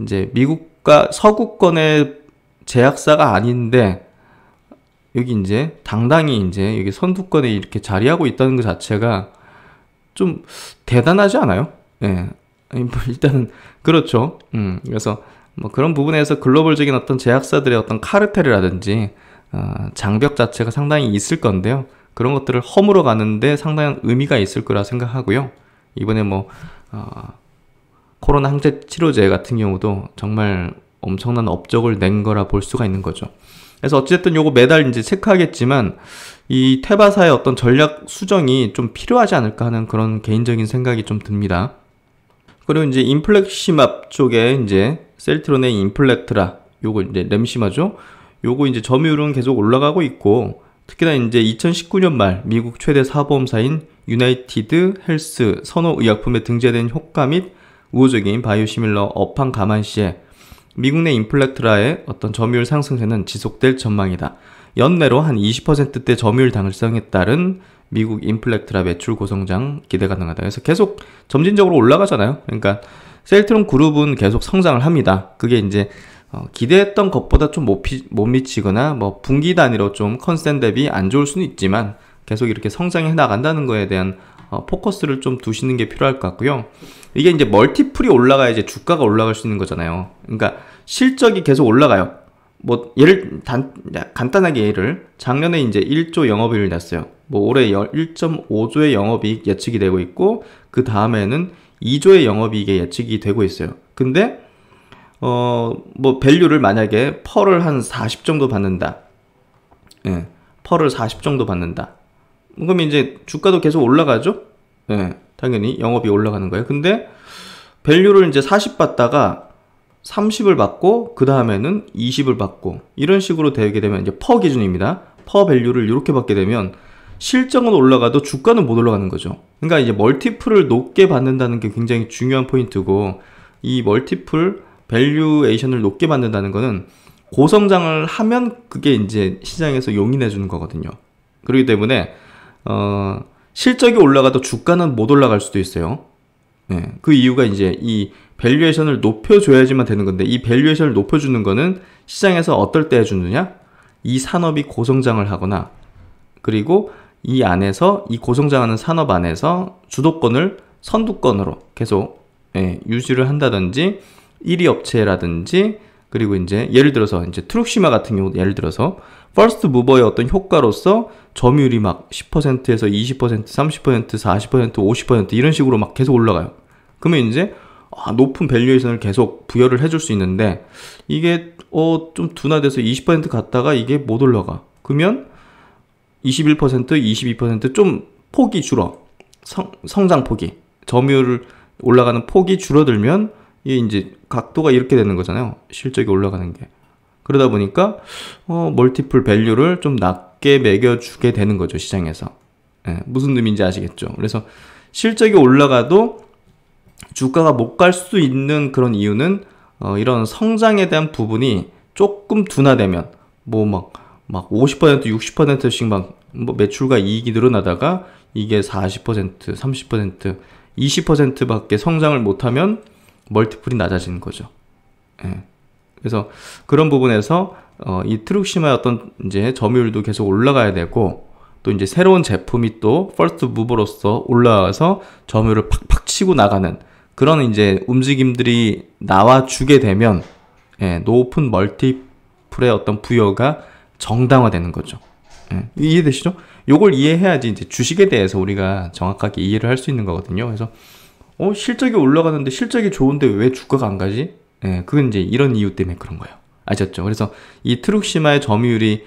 S1: 이제 미국과 서구권의 제약사가 아닌데 여기 이제 당당히 이제 여기 선두권에 이렇게 자리하고 있다는 것 자체가 좀 대단하지 않아요? 아니 뭐 일단은 그렇죠. 그래서 뭐 그런 부분에서 글로벌적인 어떤 제약사들의 어떤 카르텔이라든지 장벽 자체가 상당히 있을 건데요. 그런 것들을 허물어 가는데 상당한 의미가 있을 거라 생각하고요. 이번에 뭐 코로나 항체 치료제 같은 경우도 정말 엄청난 업적을 낸 거라 볼 수가 있는 거죠. 그래서 어쨌든 요거 매달 이제 체크하겠지만 이 테바사의 어떤 전략 수정이 좀 필요하지 않을까 하는 그런 개인적인 생각이 좀 듭니다. 그리고 이제 인플렉시맙 쪽에 이제 셀트론의 인플렉트라, 요거 이제 램시마죠. 요거 이제 점유율은 계속 올라가고 있고, 특히나 이제 2019년 말 미국 최대 사보험사인 유나이티드 헬스 선호의약품에 등재된 효과 및 우호적인 바이오시밀러 업황 감안 시에 미국 내 인플렉트라의 어떤 점유율 상승세는 지속될 전망이다. 연내로 한 20%대 점유율 달성에 따른 미국 인플렉트라 매출 고성장 기대 가능하다. 그래서 계속 점진적으로 올라가잖아요. 그러니까 셀트론 그룹은 계속 성장을 합니다. 그게 이제 기대했던 것보다 좀 못 미치거나 뭐 분기 단위로 좀 컨센 대비 안 좋을 수는 있지만 계속 이렇게 성장해 나간다는 거에 대한 포커스를 좀 두시는 게 필요할 것 같고요. 이게 이제 멀티플이 올라가야 이제 주가가 올라갈 수 있는 거잖아요. 그러니까 실적이 계속 올라가요. 뭐 간단하게 예를 작년에 이제 1조 영업이익을 냈어요. 뭐 올해 1.5조의 영업이익 예측이 되고 있고 그 다음에는 2조의 영업이익이 예측이 되고 있어요. 근데 뭐 밸류를 만약에 펄을 한 40 정도 받는다. 펄을 40 정도 받는다. 그럼 이제 주가도 계속 올라가죠? 당연히 영업이 올라가는 거예요. 근데 밸류를 이제 40 받다가 30을 받고 그 다음에는 20을 받고 이런 식으로 되게 되면 이제 퍼 기준입니다. 퍼 밸류를 이렇게 받게 되면 실적은 올라가도 주가는 못 올라가는 거죠. 그러니까 이제 멀티플을 높게 받는다는 게 굉장히 중요한 포인트고, 이 멀티플 밸류에이션을 높게 받는다는 거는 고성장을 하면 그게 이제 시장에서 용인해 주는 거거든요. 그렇기 때문에 실적이 올라가도 주가는 못 올라갈 수도 있어요. 그 이유가 이제 이 밸류에이션을 높여줘야지만 되는 건데, 이 밸류에이션을 높여주는 거는 시장에서 어떨 때 해주느냐? 이 산업이 고성장을 하거나, 그리고 이 안에서 이 고성장하는 산업 안에서 주도권을 선두권으로 계속 유지를 한다든지 1위 업체라든지, 그리고 이제 예를 들어서 이제 트룩시마 같은 경우 예를 들어서 퍼스트 무버의 어떤 효과로서 점유율이 막 10%에서 20%, 30%, 40%, 50% 이런 식으로 막 계속 올라가요. 그러면 이제 높은 밸류에이션을 계속 부여를 해줄 수 있는데, 이게 좀 둔화돼서 20% 갔다가 이게 못 올라가. 그러면 21%, 22%좀 폭이 줄어. 성장 폭이. 점유율 올라가는 폭이 줄어들면 이게 이제 각도가 이렇게 되는 거잖아요. 실적이 올라가는 게. 그러다 보니까 멀티플 밸류를 좀 낮게 매겨주게 되는 거죠, 시장에서. 무슨 의미인지 아시겠죠? 그래서 실적이 올라가도 주가가 못 갈 수 있는 그런 이유는 이런 성장에 대한 부분이 조금 둔화되면 뭐 막 50%, 60%씩 막 뭐 매출과 이익이 늘어나다가 이게 40%, 30%, 20%밖에 성장을 못하면 멀티플이 낮아지는 거죠. 그래서 그런 부분에서 이 트룩시마의 어떤 이제 점유율도 계속 올라가야 되고, 또 이제 새로운 제품이 또 퍼스트 무버로서 올라와서 점유율을 팍팍 치고 나가는 그런 이제 움직임들이 나와주게 되면 예, 높은 멀티플의 어떤 부여가 정당화되는 거죠. 예, 이해되시죠? 요걸 이해해야지 이제 주식에 대해서 우리가 정확하게 이해를 할 수 있는 거거든요. 그래서 실적이 올라가는데 실적이 좋은데 왜 주가가 안 가지? 예, 그건 이제 이런 이유 때문에 그런 거예요. 아셨죠? 그래서 이 트룩시마의 점유율이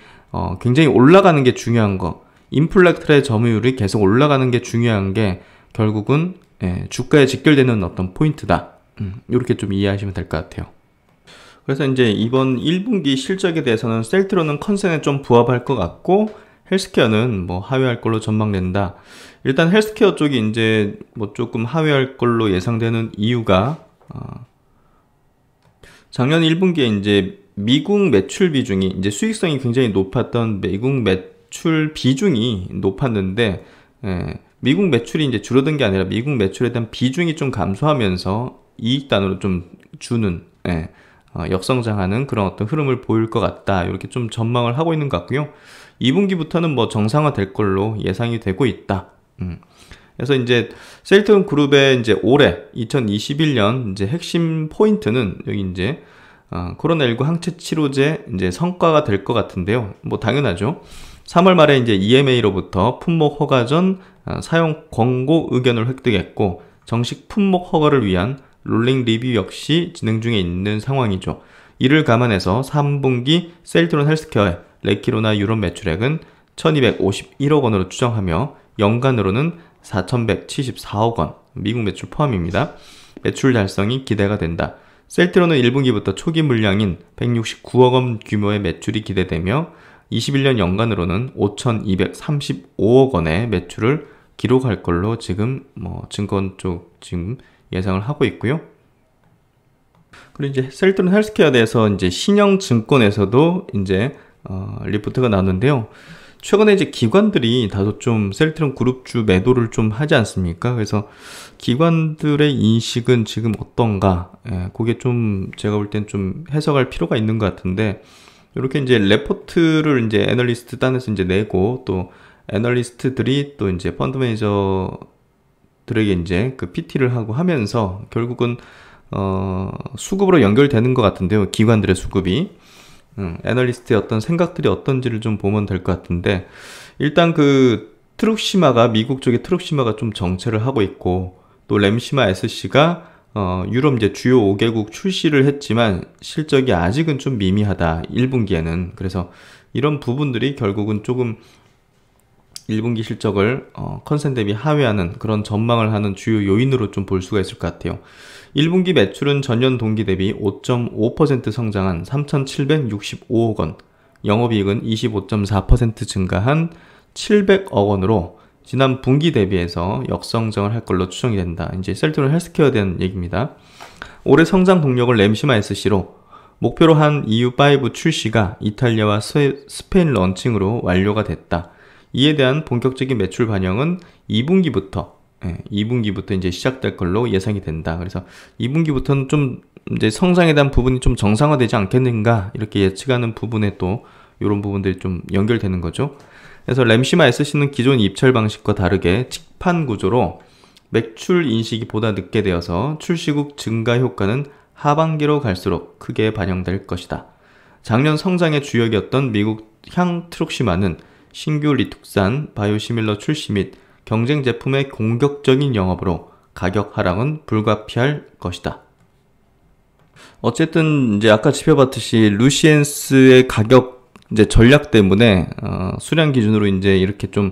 S1: 굉장히 올라가는 게 중요한 거, 인플렉트의 점유율이 계속 올라가는 게 중요한 게 결국은 예, 주가에 직결되는 어떤 포인트다. 이렇게 좀 이해하시면 될 것 같아요. 그래서 이제 이번 1분기 실적에 대해서는 셀트론은 컨센에 좀 부합할 것 같고 헬스케어는 뭐 하회할 걸로 전망된다. 일단 헬스케어 쪽이 이제 뭐 조금 하회할 걸로 예상되는 이유가 작년 1분기에 이제 미국 매출 비중이 이제 수익성이 굉장히 높았던 미국 매출 비중이 높았는데 예, 미국 매출이 이제 줄어든 게 아니라 미국 매출에 대한 비중이 좀 감소하면서 이익단으로 좀 주는 예, 역성장하는 그런 어떤 흐름을 보일 것 같다. 이렇게 좀 전망을 하고 있는 것 같고요. 2분기부터는 뭐 정상화 될 걸로 예상이 되고 있다. 그래서 이제 셀트론 그룹의 이제 올해 2021년 이제 핵심 포인트는 여기 이제 코로나19 항체 치료제 이제 성과가 될 것 같은데요. 뭐 당연하죠. 3월 말에 이제 EMA로부터 품목 허가 전 사용 권고 의견을 획득했고 정식 품목 허가를 위한 롤링 리뷰 역시 진행 중에 있는 상황이죠. 이를 감안해서 3분기 셀트론 헬스케어의 레키로나 유럽 매출액은 1251억 원으로 추정하며 연간으로는 4174억 원, 미국 매출 포함입니다. 매출 달성이 기대가 된다. 셀트론은 1분기부터 초기 물량인 169억 원 규모의 매출이 기대되며 21년 연간으로는 5235억 원의 매출을 기록할 걸로 지금 뭐 증권 쪽 지금 예상을 하고 있고요. 그리고 이제 셀트론 헬스케어에 대해서 이제 신영증권에서도 이제 리포트가 나왔는데요. 최근에 이제 기관들이 다소 좀 셀트론 그룹주 매도를 좀 하지 않습니까? 그래서 기관들의 인식은 지금 어떤가? 예, 그게 좀 제가 볼 땐 좀 해석할 필요가 있는 것 같은데, 이렇게 이제 레포트를 이제 애널리스트 단에서 이제 내고 또 애널리스트들이 또 이제 펀드 매니저들에게 이제 그 PT를 하고 하면서 결국은 수급으로 연결되는 것 같은데요. 기관들의 수급이. 애널리스트의 어떤 생각들이 어떤지를 좀 보면 될 것 같은데, 일단 그 트룩시마가 미국 쪽에 트룩시마가 좀 정체를 하고 있고, 또 램시마 SC가 유럽 이제 주요 5개국 출시를 했지만 실적이 아직은 좀 미미하다 1분기에는. 그래서 이런 부분들이 결국은 조금 1분기 실적을 컨센 대비 하회하는 그런 전망을 하는 주요 요인으로 좀 볼 수가 있을 것 같아요. 1분기 매출은 전년 동기 대비 5.5% 성장한 3,765억 원, 영업이익은 25.4% 증가한 700억 원으로 지난 분기 대비해서 역성장을 할 걸로 추정이 된다. 이제 셀트론 헬스케어에 대한 얘기입니다. 올해 성장 동력을 램시마 SC로 목표로 한 EU5 출시가 이탈리아와 스페인 런칭으로 완료가 됐다. 이에 대한 본격적인 매출 반영은 2분기부터 이제 시작될 걸로 예상이 된다. 그래서 2분기부터는 좀 이제 성장에 대한 부분이 좀 정상화되지 않겠는가 이렇게 예측하는 부분에 또 이런 부분들이 좀 연결되는 거죠. 그래서 램시마 SC는 기존 입찰 방식과 다르게 직판 구조로 매출 인식이 보다 늦게 되어서 출시국 증가 효과는 하반기로 갈수록 크게 반영될 것이다. 작년 성장의 주역이었던 미국 향 트룩시마는 신규 리툭산 바이오시밀러 출시 및 경쟁 제품의 공격적인 영업으로 가격 하락은 불가피할 것이다. 어쨌든 이제 아까 짚어봤듯이 루시엔스의 가격 이제 전략 때문에 수량 기준으로 이제 이렇게 좀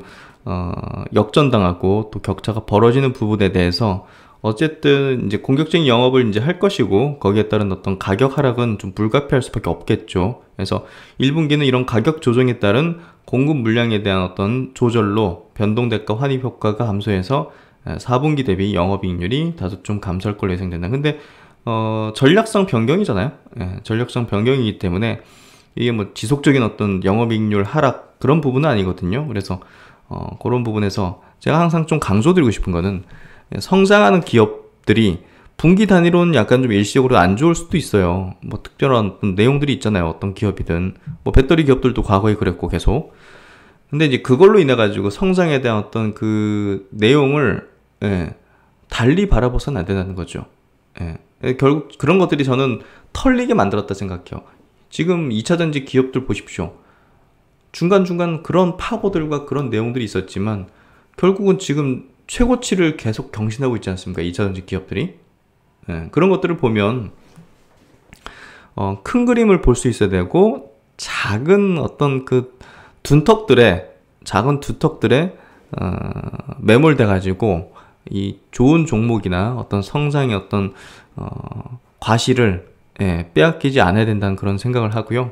S1: 역전당하고 또 격차가 벌어지는 부분에 대해서 어쨌든 이제 공격적인 영업을 이제 할 것이고 거기에 따른 어떤 가격 하락은 좀 불가피할 수밖에 없겠죠. 그래서 1분기는 이런 가격 조정에 따른 공급 물량에 대한 어떤 조절로 변동대가 환입 효과가 감소해서 4분기 대비 영업이익률이 다소 좀 감소할 걸로 예상된다. 근데 전략성 변경이잖아요. 전략성 변경이기 때문에 이게 뭐 지속적인 어떤 영업이익률 하락 그런 부분은 아니거든요. 그래서 그런 부분에서 제가 항상 좀 강조드리고 싶은 거는 성장하는 기업들이 분기 단위로는 약간 좀 일시적으로 안 좋을 수도 있어요. 뭐 특별한 어떤 내용들이 있잖아요. 어떤 기업이든 뭐 배터리 기업들도 과거에 그랬고 계속. 근데 이제 그걸로 인해 가지고 성장에 대한 어떤 그 내용을 예, 달리 바라봐서는 안 된다는 거죠. 예. 결국 그런 것들이 저는 털리게 만들었다 생각해요. 지금 2차전지 기업들 보십시오. 중간중간 그런 파고들과 그런 내용들이 있었지만 결국은 지금 최고치를 계속 경신하고 있지 않습니까? 2차전지 기업들이. 예, 그런 것들을 보면 큰 그림을 볼 수 있어야 되고 작은 어떤 그 작은 두턱들에 매몰돼 가지고 이 좋은 종목이나 어떤 성장의 어떤 과실을 빼앗기지 않아야 된다는 그런 생각을 하고요.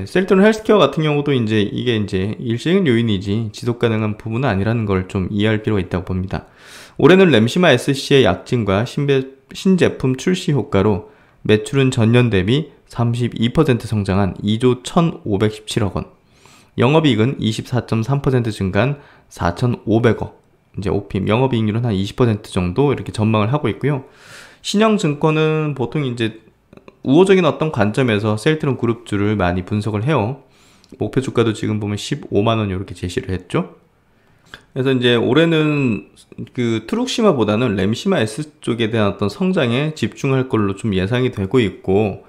S1: 셀트론 헬스케어 같은 경우도 이게 일시적인 요인이지 지속 가능한 부분은 아니라는 걸 좀 이해할 필요가 있다고 봅니다. 올해는 램시마 SC의 약진과 신제품 출시 효과로 매출은 전년 대비 32% 성장한 2조 1,517억 원, 영업이익은 24.3% 증가한 4,500억, 이제 OPM, 영업이익률은 한 20% 정도 이렇게 전망을 하고 있고요. 신영증권은 보통 이제 우호적인 어떤 관점에서 셀트론 그룹주를 많이 분석을 해요. 목표 주가도 지금 보면 15만원 이렇게 제시를 했죠. 그래서 이제 올해는 그 트룩시마보다는 램시마 S 쪽에 대한 어떤 성장에 집중할 걸로 좀 예상이 되고 있고,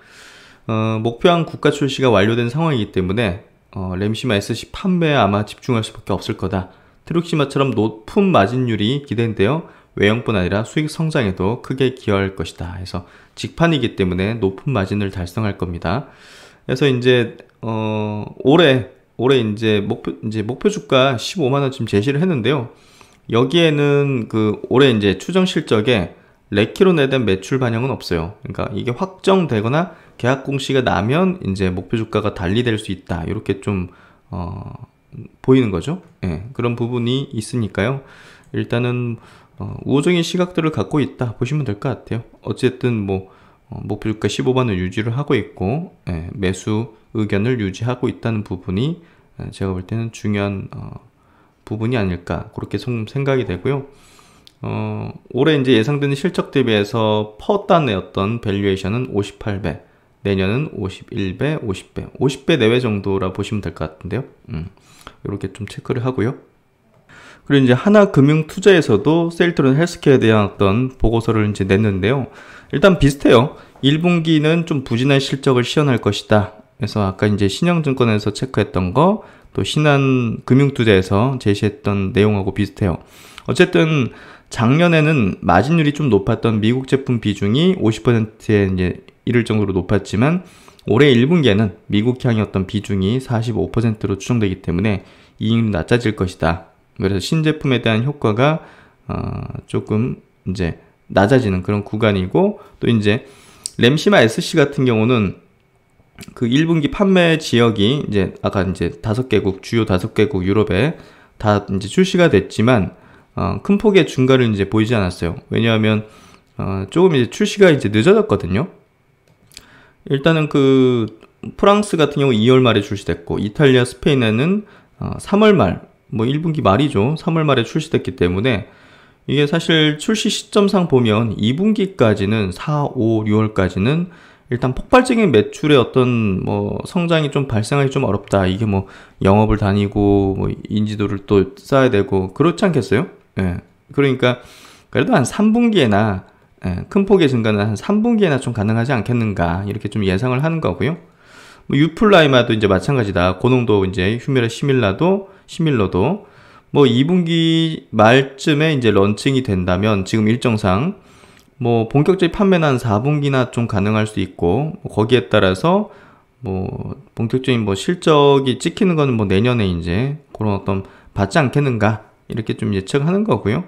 S1: 목표한 국가 출시가 완료된 상황이기 때문에 램시마 SC 판매에 아마 집중할 수밖에 없을 거다. 트룩시마처럼 높은 마진율이 기대되어 외형뿐 아니라 수익 성장에도 크게 기여할 것이다. 그래서 직판이기 때문에 높은 마진을 달성할 겁니다. 그래서 이제 올해 이제 목표 주가 15만 원 지금 제시를 했는데요. 여기에는 그 올해 이제 추정 실적에 레키로 내된 매출 반영은 없어요. 그러니까 이게 확정되거나 계약 공시가 나면 이제 목표 주가가 달리될 수 있다. 이렇게 좀 보이는 거죠. 예, 그런 부분이 있으니까요. 일단은 우호적인 시각들을 갖고 있다 보시면 될 것 같아요. 어쨌든 뭐 목표 주가 15만원 유지를 하고 있고, 예, 매수 의견을 유지하고 있다는 부분이 제가 볼 때는 중요한 부분이 아닐까 그렇게 생각이 되고요. 올해 이제 예상되는 실적 대비해서 퍼단의 어떤 밸류에이션은 58배, 내년은 51배, 50배 내외 정도라 보시면 될 것 같은데요. 이렇게 좀 체크를 하고요. 그리고 이제 하나금융투자에서도 셀트론 헬스케어에 대한 어떤 보고서를 이제 냈는데요. 일단 비슷해요. 1분기는 좀 부진한 실적을 시현할 것이다. 그래서 아까 이제 신영증권에서 체크했던 거, 또 신한금융투자에서 제시했던 내용하고 비슷해요. 어쨌든 작년에는 마진율이 좀 높았던 미국 제품 비중이 50%에 이제 이를 정도로 높았지만 올해 1분기에는 미국향의 어떤 비중이 45%로 추정되기 때문에 이익이 낮아질 것이다. 그래서 신제품에 대한 효과가 조금 이제 낮아지는 그런 구간이고, 또 이제 램시마 SC 같은 경우는 그 1분기 판매 지역이 이제 아까 이제 주요 5개국 유럽에 다 이제 출시가 됐지만 큰 폭의 증가를 이제 보이지 않았어요. 왜냐하면 조금 이제 출시가 이제 늦어졌거든요. 일단은 그 프랑스 같은 경우 2월 말에 출시됐고, 이탈리아, 스페인에는 3월 말, 뭐 1분기 말이죠. 3월 말에 출시됐기 때문에 이게 사실 출시 시점상 보면 2분기까지는 4, 5, 6월까지는 일단 폭발적인 매출의 어떤 뭐 성장이 좀 발생하기 좀 어렵다. 이게 뭐 영업을 다니고 뭐 인지도를 또 쌓아야 되고 그렇지 않겠어요? 예. 그러니까 그래도 한 3분기에나 큰 폭의 증가는 한 3분기에나 좀 가능하지 않겠는가 이렇게 좀 예상을 하는 거고요. 뭐 유플라이마도 이제 마찬가지다. 고농도 이제 휴메라 시밀러도 뭐 2분기 말쯤에 이제 런칭이 된다면 지금 일정상 뭐 본격적인 판매는 한 4분기나 좀 가능할 수 있고, 뭐 거기에 따라서 뭐 본격적인 뭐 실적이 찍히는 거는 뭐 내년에 이제 그런 어떤 받지 않겠는가 이렇게 좀 예측하는 거고요.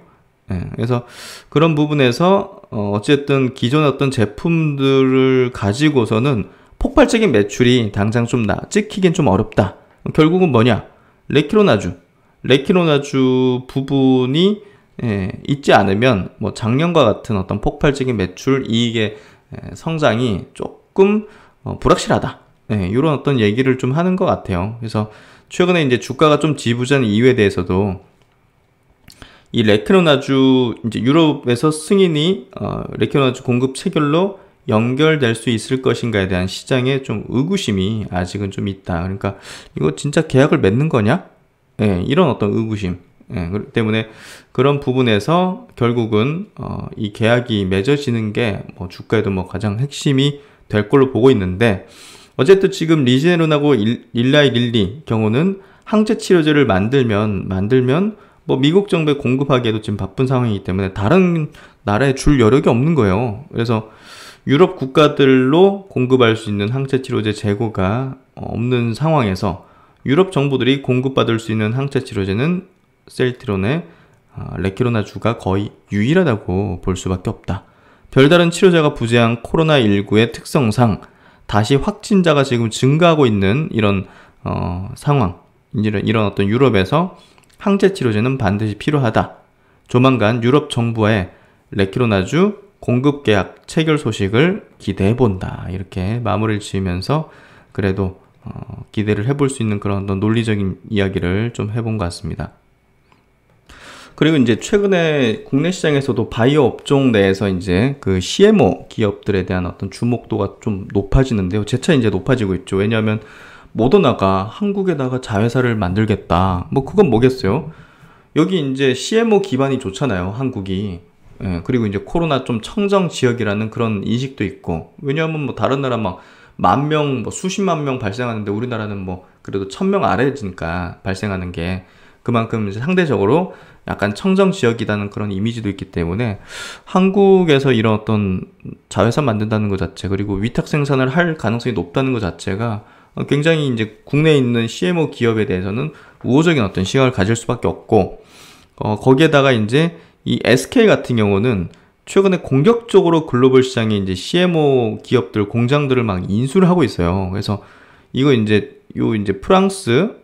S1: 예, 그래서 그런 부분에서 어쨌든 기존의 어떤 제품들을 가지고서는 폭발적인 매출이 당장 좀 찍히긴 좀 어렵다. 결국은 뭐냐? 레키로나주 부분이 있지 않으면 뭐 작년과 같은 어떤 폭발적인 매출 이익의 성장이 조금 불확실하다. 이런 어떤 얘기를 좀 하는 것 같아요. 그래서 최근에 이제 주가가 좀 지부진한 이유에 대해서도 이 레키로나주 이제 유럽에서 승인이 레키로나주 공급 체결로 연결될 수 있을 것인가에 대한 시장의 좀 의구심이 아직은 좀 있다. 그러니까 이거 진짜 계약을 맺는 거냐? 예, 이런 어떤 의구심. 예, 그렇기 때문에 그런 부분에서 결국은 이 계약이 맺어지는 게 뭐 주가에도 뭐 가장 핵심이 될 걸로 보고 있는데, 어쨌든 지금 리제론하고 일라이 릴리 경우는 항체 치료제를 만들면 뭐 미국 정부에 공급하기에도 지금 바쁜 상황이기 때문에 다른 나라에 줄 여력이 없는 거예요. 그래서 유럽 국가들로 공급할 수 있는 항체 치료제 재고가 없는 상황에서 유럽 정부들이 공급받을 수 있는 항체 치료제는 셀트리온의 레키로나주가 거의 유일하다고 볼 수밖에 없다. 별다른 치료제가 부재한 코로나19의 특성상 다시 확진자가 지금 증가하고 있는 이런 상황, 이런 어떤 유럽에서 항체 치료제는 반드시 필요하다. 조만간 유럽 정부의 레키로나주 공급 계약 체결 소식을 기대해 본다. 이렇게 마무리를 지으면서 그래도 기대를 해볼 수 있는 그런 어떤 논리적인 이야기를 좀 해본 것 같습니다. 그리고 이제 최근에 국내 시장에서도 바이오 업종 내에서 이제 그 CMO 기업들에 대한 어떤 주목도가 좀 높아지는데요. 재차 이제 높아지고 있죠. 왜냐하면 모더나가 한국에다가 자회사를 만들겠다. 뭐 그건 뭐겠어요? 여기 이제 CMO 기반이 좋잖아요, 한국이. 예, 그리고 이제 코로나 좀 청정 지역이라는 그런 인식도 있고. 왜냐하면 뭐 다른 나라 막 10,000명, 뭐 수십만 명 발생하는데 우리나라는 뭐 그래도 1,000명 아래니까 발생하는 게 그만큼 이제 상대적으로 약간 청정 지역이라는 그런 이미지도 있기 때문에 한국에서 이런 어떤 자회사 만든다는 것 자체, 그리고 위탁 생산을 할 가능성이 높다는 것 자체가 굉장히 이제 국내에 있는 CMO 기업에 대해서는 우호적인 어떤 시각을 가질 수밖에 없고, 거기에다가 이제 이 SK 같은 경우는 최근에 공격적으로 글로벌 시장에 이제 CMO 기업들, 공장들을 막 인수를 하고 있어요. 그래서 이거 이제 프랑스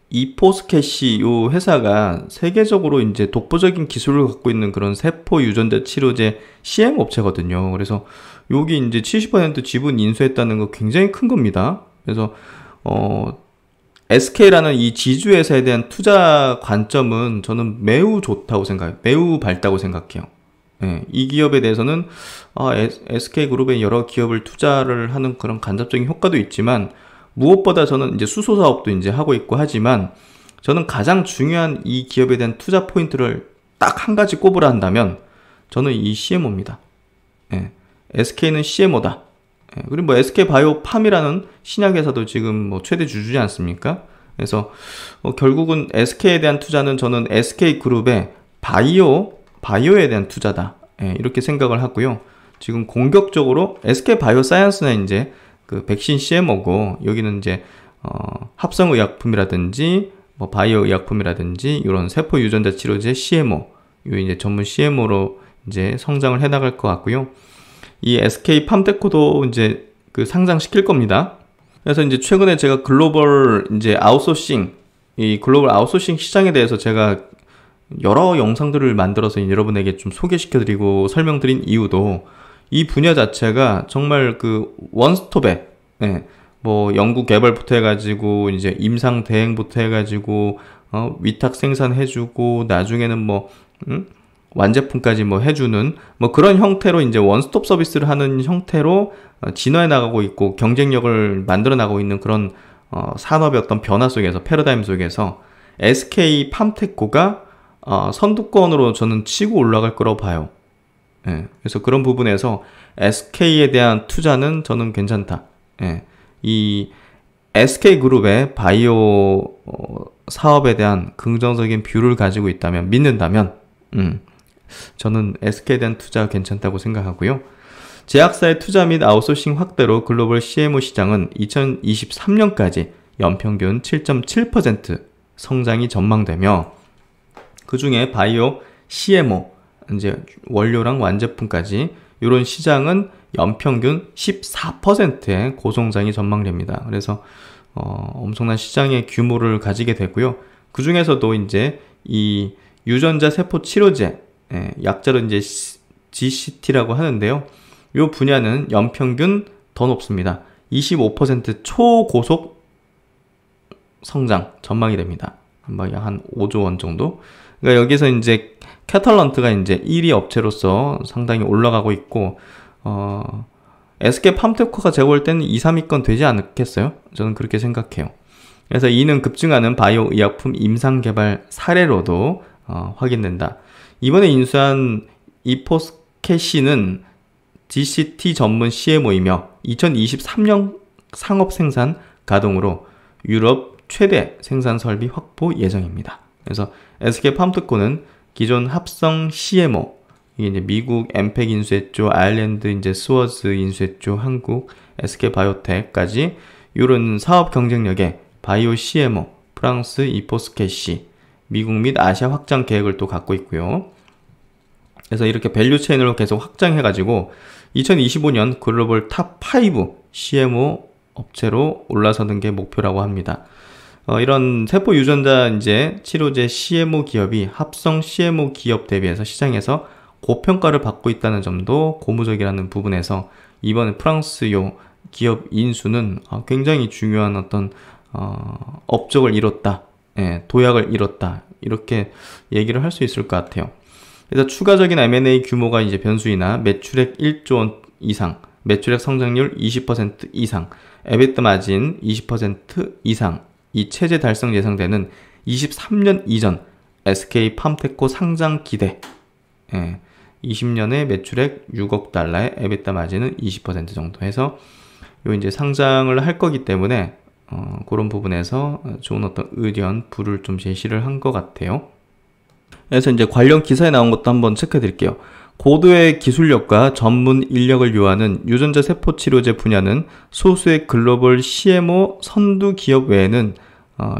S1: 이포스캐시 요 회사가 세계적으로 이제 독보적인 기술을 갖고 있는 그런 세포 유전자 치료제 CM 업체거든요. 그래서 여기 이제 70% 지분 인수했다는 거 굉장히 큰 겁니다. 그래서 SK라는 이 지주 회사에 대한 투자 관점은 저는 매우 좋다고 생각해요. 매우 밝다고 생각해요. 예, 이 기업에 대해서는 SK그룹의 여러 기업을 투자를 하는 그런 간접적인 효과도 있지만, 무엇보다 저는 이제 수소 사업도 이제 하고 있고 하지만, 저는 가장 중요한 이 기업에 대한 투자 포인트를 딱 한 가지 꼽으라 한다면 저는 이 CMO입니다. 예, SK는 CMO다. 예, 그리고 뭐 SK 바이오팜이라는 신약 회사도 지금 뭐 최대 주주지 않습니까? 그래서 결국은 SK에 대한 투자는 저는 SK 그룹의 바이오에 대한 투자다. 예, 이렇게 생각을 하고요. 지금 공격적으로 SK 바이오사이언스는 이제 그 백신 CMO고, 여기는 이제 합성 의약품이라든지 뭐 바이오 의약품이라든지 이런 세포 유전자 치료제 CMO, 요 이제 전문 CMO로 이제 성장을 해 나갈 것 같고요. 이 SK 팜테코도 이제 그 상장시킬 겁니다. 그래서 이제 최근에 제가 글로벌 아웃소싱 시장에 대해서 제가 여러 영상들을 만들어서 여러분에게 좀 소개시켜드리고 설명드린 이유도, 이 분야 자체가 정말 그 원스톱에, 예, 뭐 연구 개발부터 해가지고 이제 임상 대행부터 해가지고 위탁 생산해주고 나중에는 뭐 완제품까지 뭐 해주는 뭐 그런 형태로 이제 원스톱 서비스를 하는 형태로 진화해 나가고 있고 경쟁력을 만들어 나가고 있는 그런 산업의 어떤 변화 속에서, 패러다임 속에서 SK 팜테코가 선두권으로 저는 치고 올라갈 거라고 봐요. 예, 그래서 그런 부분에서 SK에 대한 투자는 저는 괜찮다. 예, 이 SK그룹의 바이오 사업에 대한 긍정적인 뷰를 가지고 있다면, 믿는다면 저는 SK에 대한 투자가 괜찮다고 생각하고요. 제약사의 투자 및 아웃소싱 확대로 글로벌 CMO 시장은 2023년까지 연평균 7.7% 성장이 전망되며, 그 중에 바이오 CMO, 이제 원료랑 완제품까지 이런 시장은 연평균 14%의 고성장이 전망됩니다. 그래서 엄청난 시장의 규모를 가지게 되고요. 그 중에서도 이제 이 유전자 세포 치료제, 약자로 이제 GCT라고 하는데요. 이 분야는 연평균 더 높습니다. 25% 초고속 성장 전망이 됩니다. 한 5조 원 정도. 그러니까 여기서 이제 캐탈런트가 이제 1위 업체로서 상당히 올라가고 있고, SK 팜테코가 제가 볼 때는 2, 3위권 되지 않겠어요? 저는 그렇게 생각해요. 그래서 이는 급증하는 바이오 의약품 임상 개발 사례로도 확인된다. 이번에 인수한 이포스캐시는 GCT 전문 CMO이며 2023년 상업 생산 가동으로 유럽 최대 생산 설비 확보 예정입니다. 그래서 SK팜트코는 기존 합성 CMO, 이게 이제 미국 엠팩 인수했죠, 아일랜드 이제 스워즈 인수했죠, 한국 SK바이오텍까지 이런 사업 경쟁력에 바이오 CMO, 프랑스 이포스캐시, 미국 및 아시아 확장 계획을 또 갖고 있고요. 그래서 이렇게 밸류 체인으로 계속 확장해가지고 2025년 글로벌 탑5 CMO 업체로 올라서는 게 목표라고 합니다. 이런 세포 유전자 이제 치료제 CMO 기업이 합성 CMO 기업 대비해서 시장에서 고평가를 받고 있다는 점도 고무적이라는 부분에서 이번에 프랑스 요 기업 인수는 굉장히 중요한 어떤 업적을 이뤘다, 도약을 이뤘다, 이렇게 얘기를 할 수 있을 것 같아요. 그래서 추가적인 M&A 규모가 이제 변수이나 매출액 1조 원 이상, 매출액 성장률 20% 이상, EBITDA 마진 20% 이상, 이 체제 달성 예상되는 23년 이전 SK팜테코 상장 기대. 20년에 매출액 6억 달러에 EBITDA 마진은 20% 정도 해서 요 이제 상장을 할 거기 때문에 그런 부분에서 좋은 어떤 의견, 불을 좀 제시를 한 것 같아요. 그래서 이제 관련 기사에 나온 것도 한번 체크해 드릴게요. 고도의 기술력과 전문 인력을 요하는 유전자 세포 치료제 분야는 소수의 글로벌 CMO 선두 기업 외에는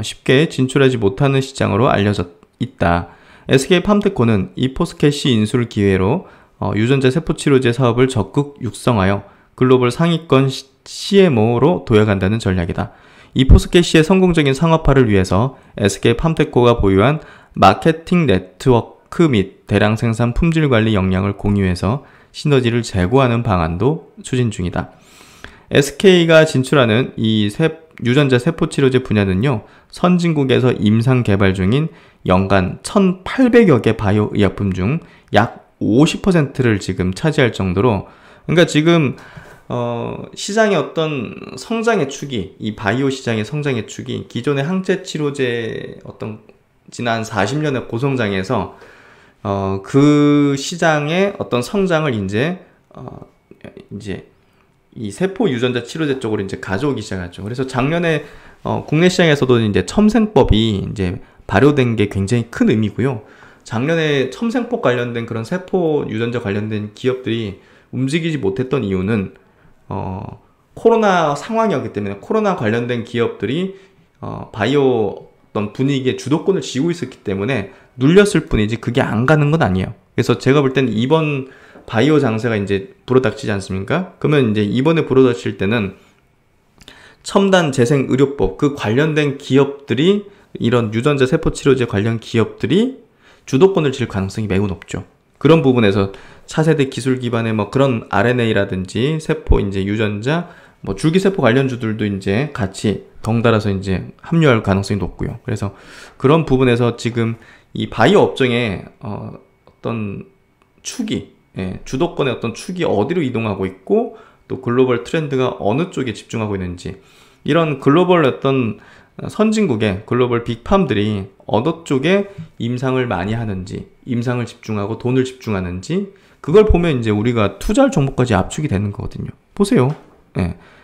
S1: 쉽게 진출하지 못하는 시장으로 알려져 있다. SK팜테코는 이포스캐시 인수를 기회로 유전자 세포 치료제 사업을 적극 육성하여 글로벌 상위권 CMO로 도약한다는 전략이다. 이포스캐시의 성공적인 상업화를 위해서 SK팜테코가 보유한 마케팅 네트워크 및 대량 생산 품질 관리 역량을 공유해서 시너지를 제고하는 방안도 추진 중이다. SK가 진출하는 이 유전자 세포 치료제 분야는요, 선진국에서 임상 개발 중인 연간 1,800여 개 바이오 의약품 중 약 50%를 지금 차지할 정도로, 그러니까 지금 시장의 어떤 성장의 축이, 이 바이오 시장의 성장의 축이 기존의 항체 치료제 어떤 지난 40년의 고성장에서 그 시장의 어떤 성장을 이제 이 세포 유전자 치료제 쪽으로 이제 가져오기 시작하죠. 그래서 작년에 국내 시장에서도 이제 첨생법이 이제 발효된 게 굉장히 큰 의미고요. 작년에 첨생법 관련된 그런 세포 유전자 관련된 기업들이 움직이지 못했던 이유는 코로나 상황이었기 때문에, 코로나 관련된 기업들이 바이오 어떤 분위기의 주도권을 쥐고 있었기 때문에 눌렸을 뿐이지 그게 안 가는 건 아니에요. 그래서 제가 볼 때는 이번 바이오 장세가 이제 불어닥치지 않습니까? 그러면 이제 이번에 불어닥칠 때는 첨단 재생 의료법 그 관련된 기업들이, 이런 유전자 세포 치료제 관련 기업들이 주도권을 쥘 가능성이 매우 높죠. 그런 부분에서 차세대 기술 기반의 뭐 그런 RNA라든지 세포 이제 유전자 뭐 줄기세포 관련주들도 이제 같이 덩달아서 이제 합류할 가능성이 높고요. 그래서 그런 부분에서 지금 이 바이오 업종의 어떤 축이, 주도권의 어떤 축이 어디로 이동하고 있고 또 글로벌 트렌드가 어느 쪽에 집중하고 있는지, 이런 글로벌 어떤 선진국의 글로벌 빅팜들이 어느 쪽에 임상을 많이 하는지, 임상을 집중하고 돈을 집중하는지, 그걸 보면 이제 우리가 투자할 종목까지 압축이 되는 거거든요. 보세요.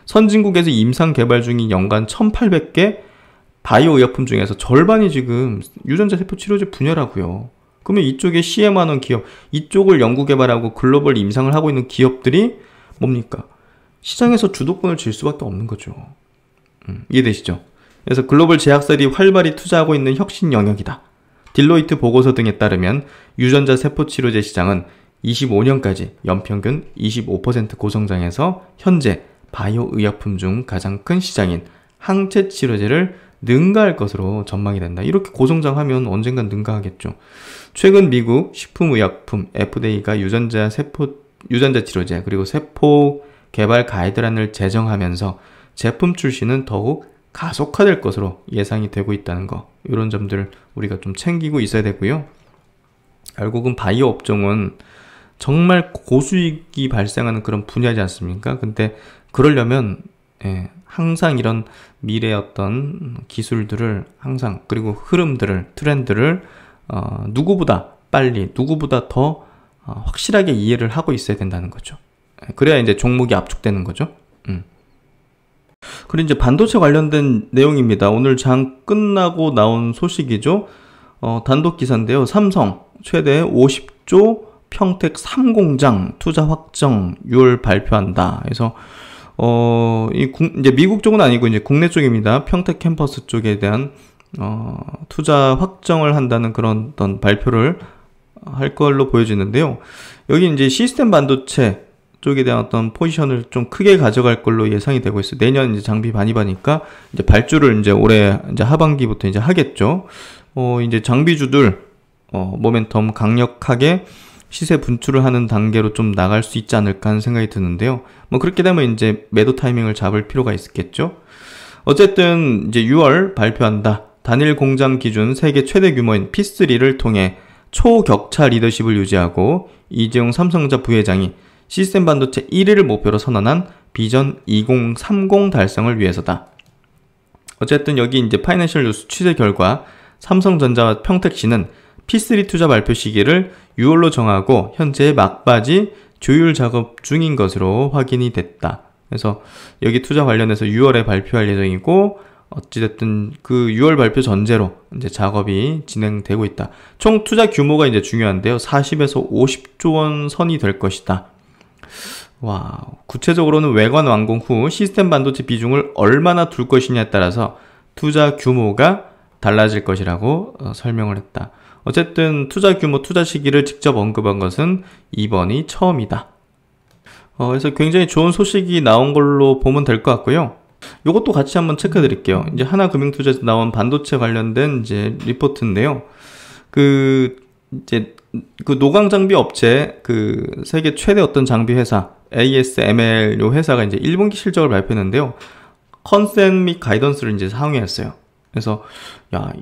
S1: 선진국에서 임상 개발 중인 연간 1,800개 바이오 의약품 중에서 절반이 지금 유전자 세포 치료제 분야라고요. 그러면 이쪽에 CM하는 기업, 이쪽을 연구 개발하고 글로벌 임상을 하고 있는 기업들이 뭡니까? 시장에서 주도권을 쥘 수밖에 없는 거죠. 이해되시죠? 그래서 글로벌 제약사들이 활발히 투자하고 있는 혁신 영역이다. 딜로이트 보고서 등에 따르면 유전자 세포 치료제 시장은 25년까지 연평균 25% 고성장해서 현재 바이오 의약품 중 가장 큰 시장인 항체 치료제를 능가할 것으로 전망이 된다. 이렇게 고성장하면 언젠간 능가하겠죠. 최근 미국 식품의약품 FDA가 유전자 치료제 그리고 세포 개발 가이드라인을 제정하면서 제품 출시는 더욱 가속화될 것으로 예상이 되고 있다는 거, 이런 점들 우리가 좀 챙기고 있어야 되고요. 결국은 바이오 업종은 정말 고수익이 발생하는 그런 분야지 않습니까? 근데 그러려면 항상 이런 미래의 어떤 기술들을 항상, 그리고 흐름들을, 트렌드를 누구보다 빨리, 누구보다 더 확실하게 이해를 하고 있어야 된다는 거죠. 그래야 이제 종목이 압축되는 거죠. 그리고 이제 반도체 관련된 내용입니다. 오늘 장 끝나고 나온 소식이죠. 단독 기사인데요. 삼성 최대 50조 평택 3공장 투자 확정 6월 발표한다. 그래서 이제 미국 쪽은 아니고 이제 국내 쪽입니다. 평택 캠퍼스 쪽에 대한 투자 확정을 한다는 그런 어떤 발표를 할 걸로 보여지는데요. 여기 이제 시스템 반도체 쪽에 대한 어떤 포지션을 좀 크게 가져갈 걸로 예상이 되고 있어요. 내년 이제 장비 반입하니까 이제 발주를 이제 올해 이제 하반기부터 이제 하겠죠. 이제 장비주들 모멘텀 강력하게 시세 분출을 하는 단계로 좀 나갈 수 있지 않을까 하는 생각이 드는데요. 뭐 그렇게 되면 이제 매도 타이밍을 잡을 필요가 있겠죠. 어쨌든 이제 6월 발표한다. 단일 공장 기준 세계 최대 규모인 P3를 통해 초격차 리더십을 유지하고 이재용 삼성전자 부회장이 시스템 반도체 1위를 목표로 선언한 비전 2030 달성을 위해서다. 어쨌든 여기 이제 파이낸셜 뉴스 취재 결과 삼성전자와 평택시는 P3 투자 발표 시기를 6월로 정하고 현재 막바지 조율 작업 중인 것으로 확인이 됐다. 그래서 여기 투자 관련해서 6월에 발표할 예정이고 어찌됐든 그 6월 발표 전제로 이제 작업이 진행되고 있다. 총 투자 규모가 이제 중요한데요. 40에서 50조 원 선이 될 것이다. 와, 구체적으로는 외관 완공 후 시스템 반도체 비중을 얼마나 둘 것이냐에 따라서 투자 규모가 달라질 것이라고 설명을 했다. 어쨌든 투자 규모, 투자 시기를 직접 언급한 것은 이번이 처음이다. 그래서 굉장히 좋은 소식이 나온 걸로 보면 될 것 같고요. 요것도 같이 한번 체크해 드릴게요. 이제 하나금융투자에서 나온 반도체 관련된 이제 리포트인데요. 이제 노광 장비 업체, 세계 최대 어떤 장비 회사, ASML 요 회사가 이제 1분기 실적을 발표했는데요. 컨센 및 가이던스를 이제 상회했어요. 그래서,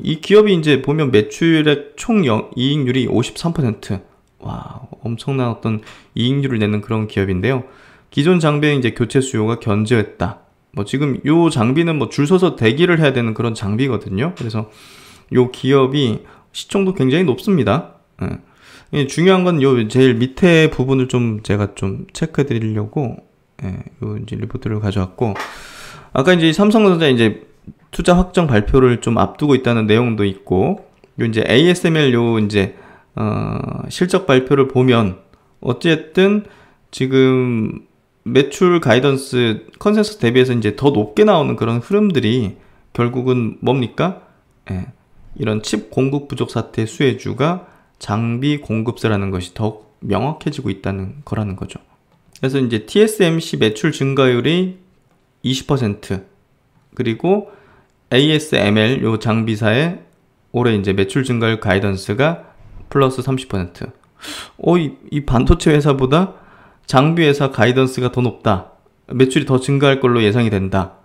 S1: 이 기업이 이제 보면 매출의 총 이익률이 53%. 와, 엄청난 어떤 이익률을 내는 그런 기업인데요. 기존 장비의 이제 교체 수요가 견조했다. 뭐 지금 요 장비는 뭐 줄 서서 대기를 해야 되는 그런 장비거든요. 그래서 요 기업이 시총도 굉장히 높습니다. 중요한 건 요 제일 밑에 부분을 좀 제가 좀 체크해 드리려고 요 이제 리포트를 가져왔고, 아까 이제 삼성전자 이제 투자 확정 발표를 좀 앞두고 있다는 내용도 있고, 요 이제 ASML 요 이제 실적 발표를 보면 어쨌든 지금 매출 가이던스 컨센서스 대비해서 이제 더 높게 나오는 그런 흐름들이 결국은 뭡니까? 이런 칩 공급 부족 사태 수혜주가 장비 공급사라는 것이 더욱 명확해지고 있다는 거라는 거죠. 그래서 이제 TSMC 매출 증가율이 20%, 그리고 ASML 요 장비사의 올해 이제 매출 증가율 가이던스가 플러스 30%. 이 반도체 회사보다 장비 회사 가이던스가 더 높다. 매출이 더 증가할 걸로 예상이 된다.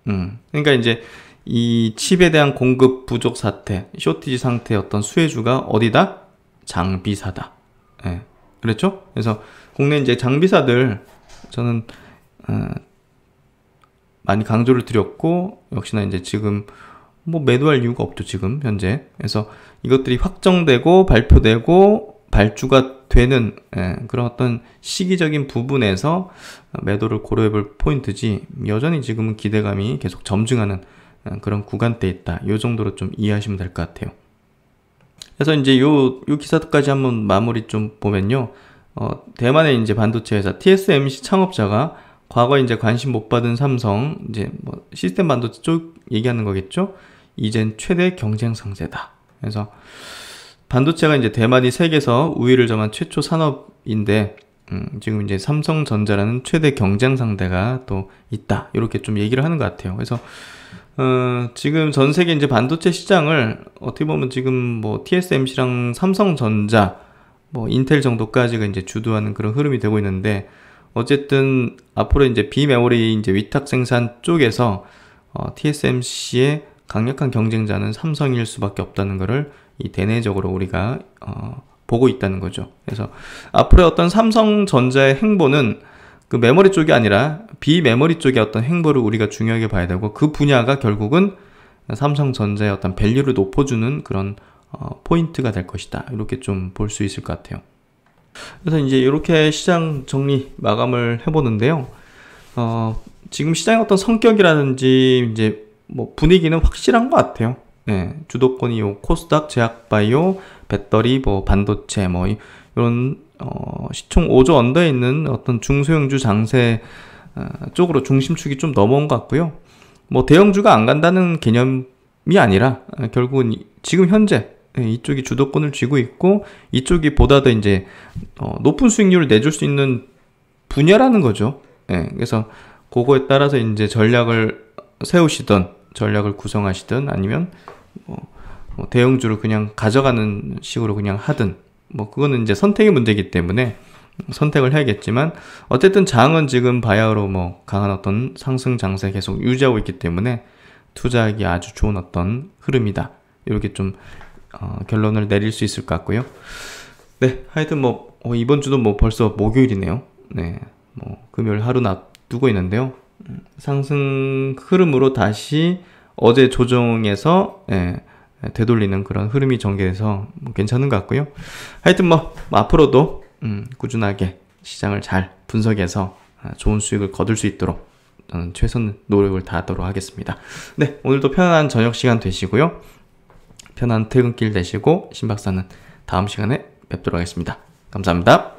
S1: 그러니까 이제 이 칩에 대한 공급 부족 사태, 쇼티지 상태의 어떤 수혜주가 어디다? 장비사다. 그렇죠? 그래서 국내 이제 장비사들 저는 많이 강조를 드렸고, 역시나 이제 지금 뭐 매도할 이유가 없죠, 지금 현재. 그래서 이것들이 확정되고 발표되고 발주가 되는 그런 어떤 시기적인 부분에서 매도를 고려해볼 포인트지, 여전히 지금은 기대감이 계속 점증하는 그런 구간대에 있다. 이 정도로 좀 이해하시면 될 것 같아요. 그래서 이제 요 기사까지 한번 마무리 좀 보면요. 대만의 이제 반도체 회사 TSMC 창업자가 과거에 이제 관심 못 받은 삼성, 이제 뭐 시스템 반도체 쪽 얘기하는 거겠죠? 이젠 최대 경쟁 상대다. 그래서 반도체가 이제 대만이 세계에서 우위를 점한 최초 산업인데, 지금 이제 삼성전자라는 최대 경쟁 상대가 또 있다. 이렇게 좀 얘기를 하는 것 같아요. 그래서, 지금 전 세계 이제 반도체 시장을 어떻게 보면 지금 뭐 TSMC랑 삼성전자, 뭐 인텔 정도까지가 이제 주도하는 그런 흐름이 되고 있는데, 어쨌든 앞으로 이제 비메모리 이제 위탁 생산 쪽에서 TSMC의 강력한 경쟁자는 삼성일 수밖에 없다는 것을 이 대내적으로 우리가 보고 있다는 거죠. 그래서 앞으로의 어떤 삼성전자의 행보는 그 메모리 쪽이 아니라 비메모리 쪽의 어떤 행보를 우리가 중요하게 봐야 되고, 그 분야가 결국은 삼성전자의 어떤 밸류를 높여주는 그런 포인트가 될 것이다. 이렇게 좀 볼 수 있을 것 같아요. 그래서 이제 이렇게 시장 정리 마감을 해보는데요. 지금 시장의 어떤 성격이라든지 이제 뭐 분위기는 확실한 것 같아요. 네, 주도권이 요 코스닥, 제약바이오, 배터리, 뭐 반도체, 뭐 이런 시총 5조 언더에 있는 어떤 중소형주 장세 쪽으로 중심축이 좀 넘어온 것 같고요. 뭐 대형주가 안 간다는 개념이 아니라 결국은 지금 현재 이쪽이 주도권을 쥐고 있고, 이쪽이 보다 더 이제 높은 수익률을 내줄 수 있는 분야라는 거죠. 그래서 그거에 따라서 이제 전략을 세우시던, 전략을 구성하시든, 아니면 뭐 대형주를 그냥 가져가는 식으로 그냥 하든, 뭐 그거는 이제 선택의 문제이기 때문에 선택을 해야겠지만, 어쨌든 장은 지금 바야흐로 뭐 강한 어떤 상승 장세 계속 유지하고 있기 때문에 투자하기 아주 좋은 어떤 흐름이다. 이렇게 좀 결론을 내릴 수 있을 것 같고요. 네, 하여튼 뭐 이번 주도 뭐 벌써 목요일이네요. 네, 뭐 금요일 하루 놔두고 있는데요. 상승 흐름으로 다시 어제 조정에서 되돌리는 그런 흐름이 전개돼서 뭐 괜찮은 것 같고요. 하여튼 뭐 앞으로도 꾸준하게 시장을 잘 분석해서 좋은 수익을 거둘 수 있도록 저는 최선 노력을 다하도록 하겠습니다. 네, 오늘도 편안한 저녁 시간 되시고요. 편안한 퇴근길 되시고, 신박사는 다음 시간에 뵙도록 하겠습니다. 감사합니다.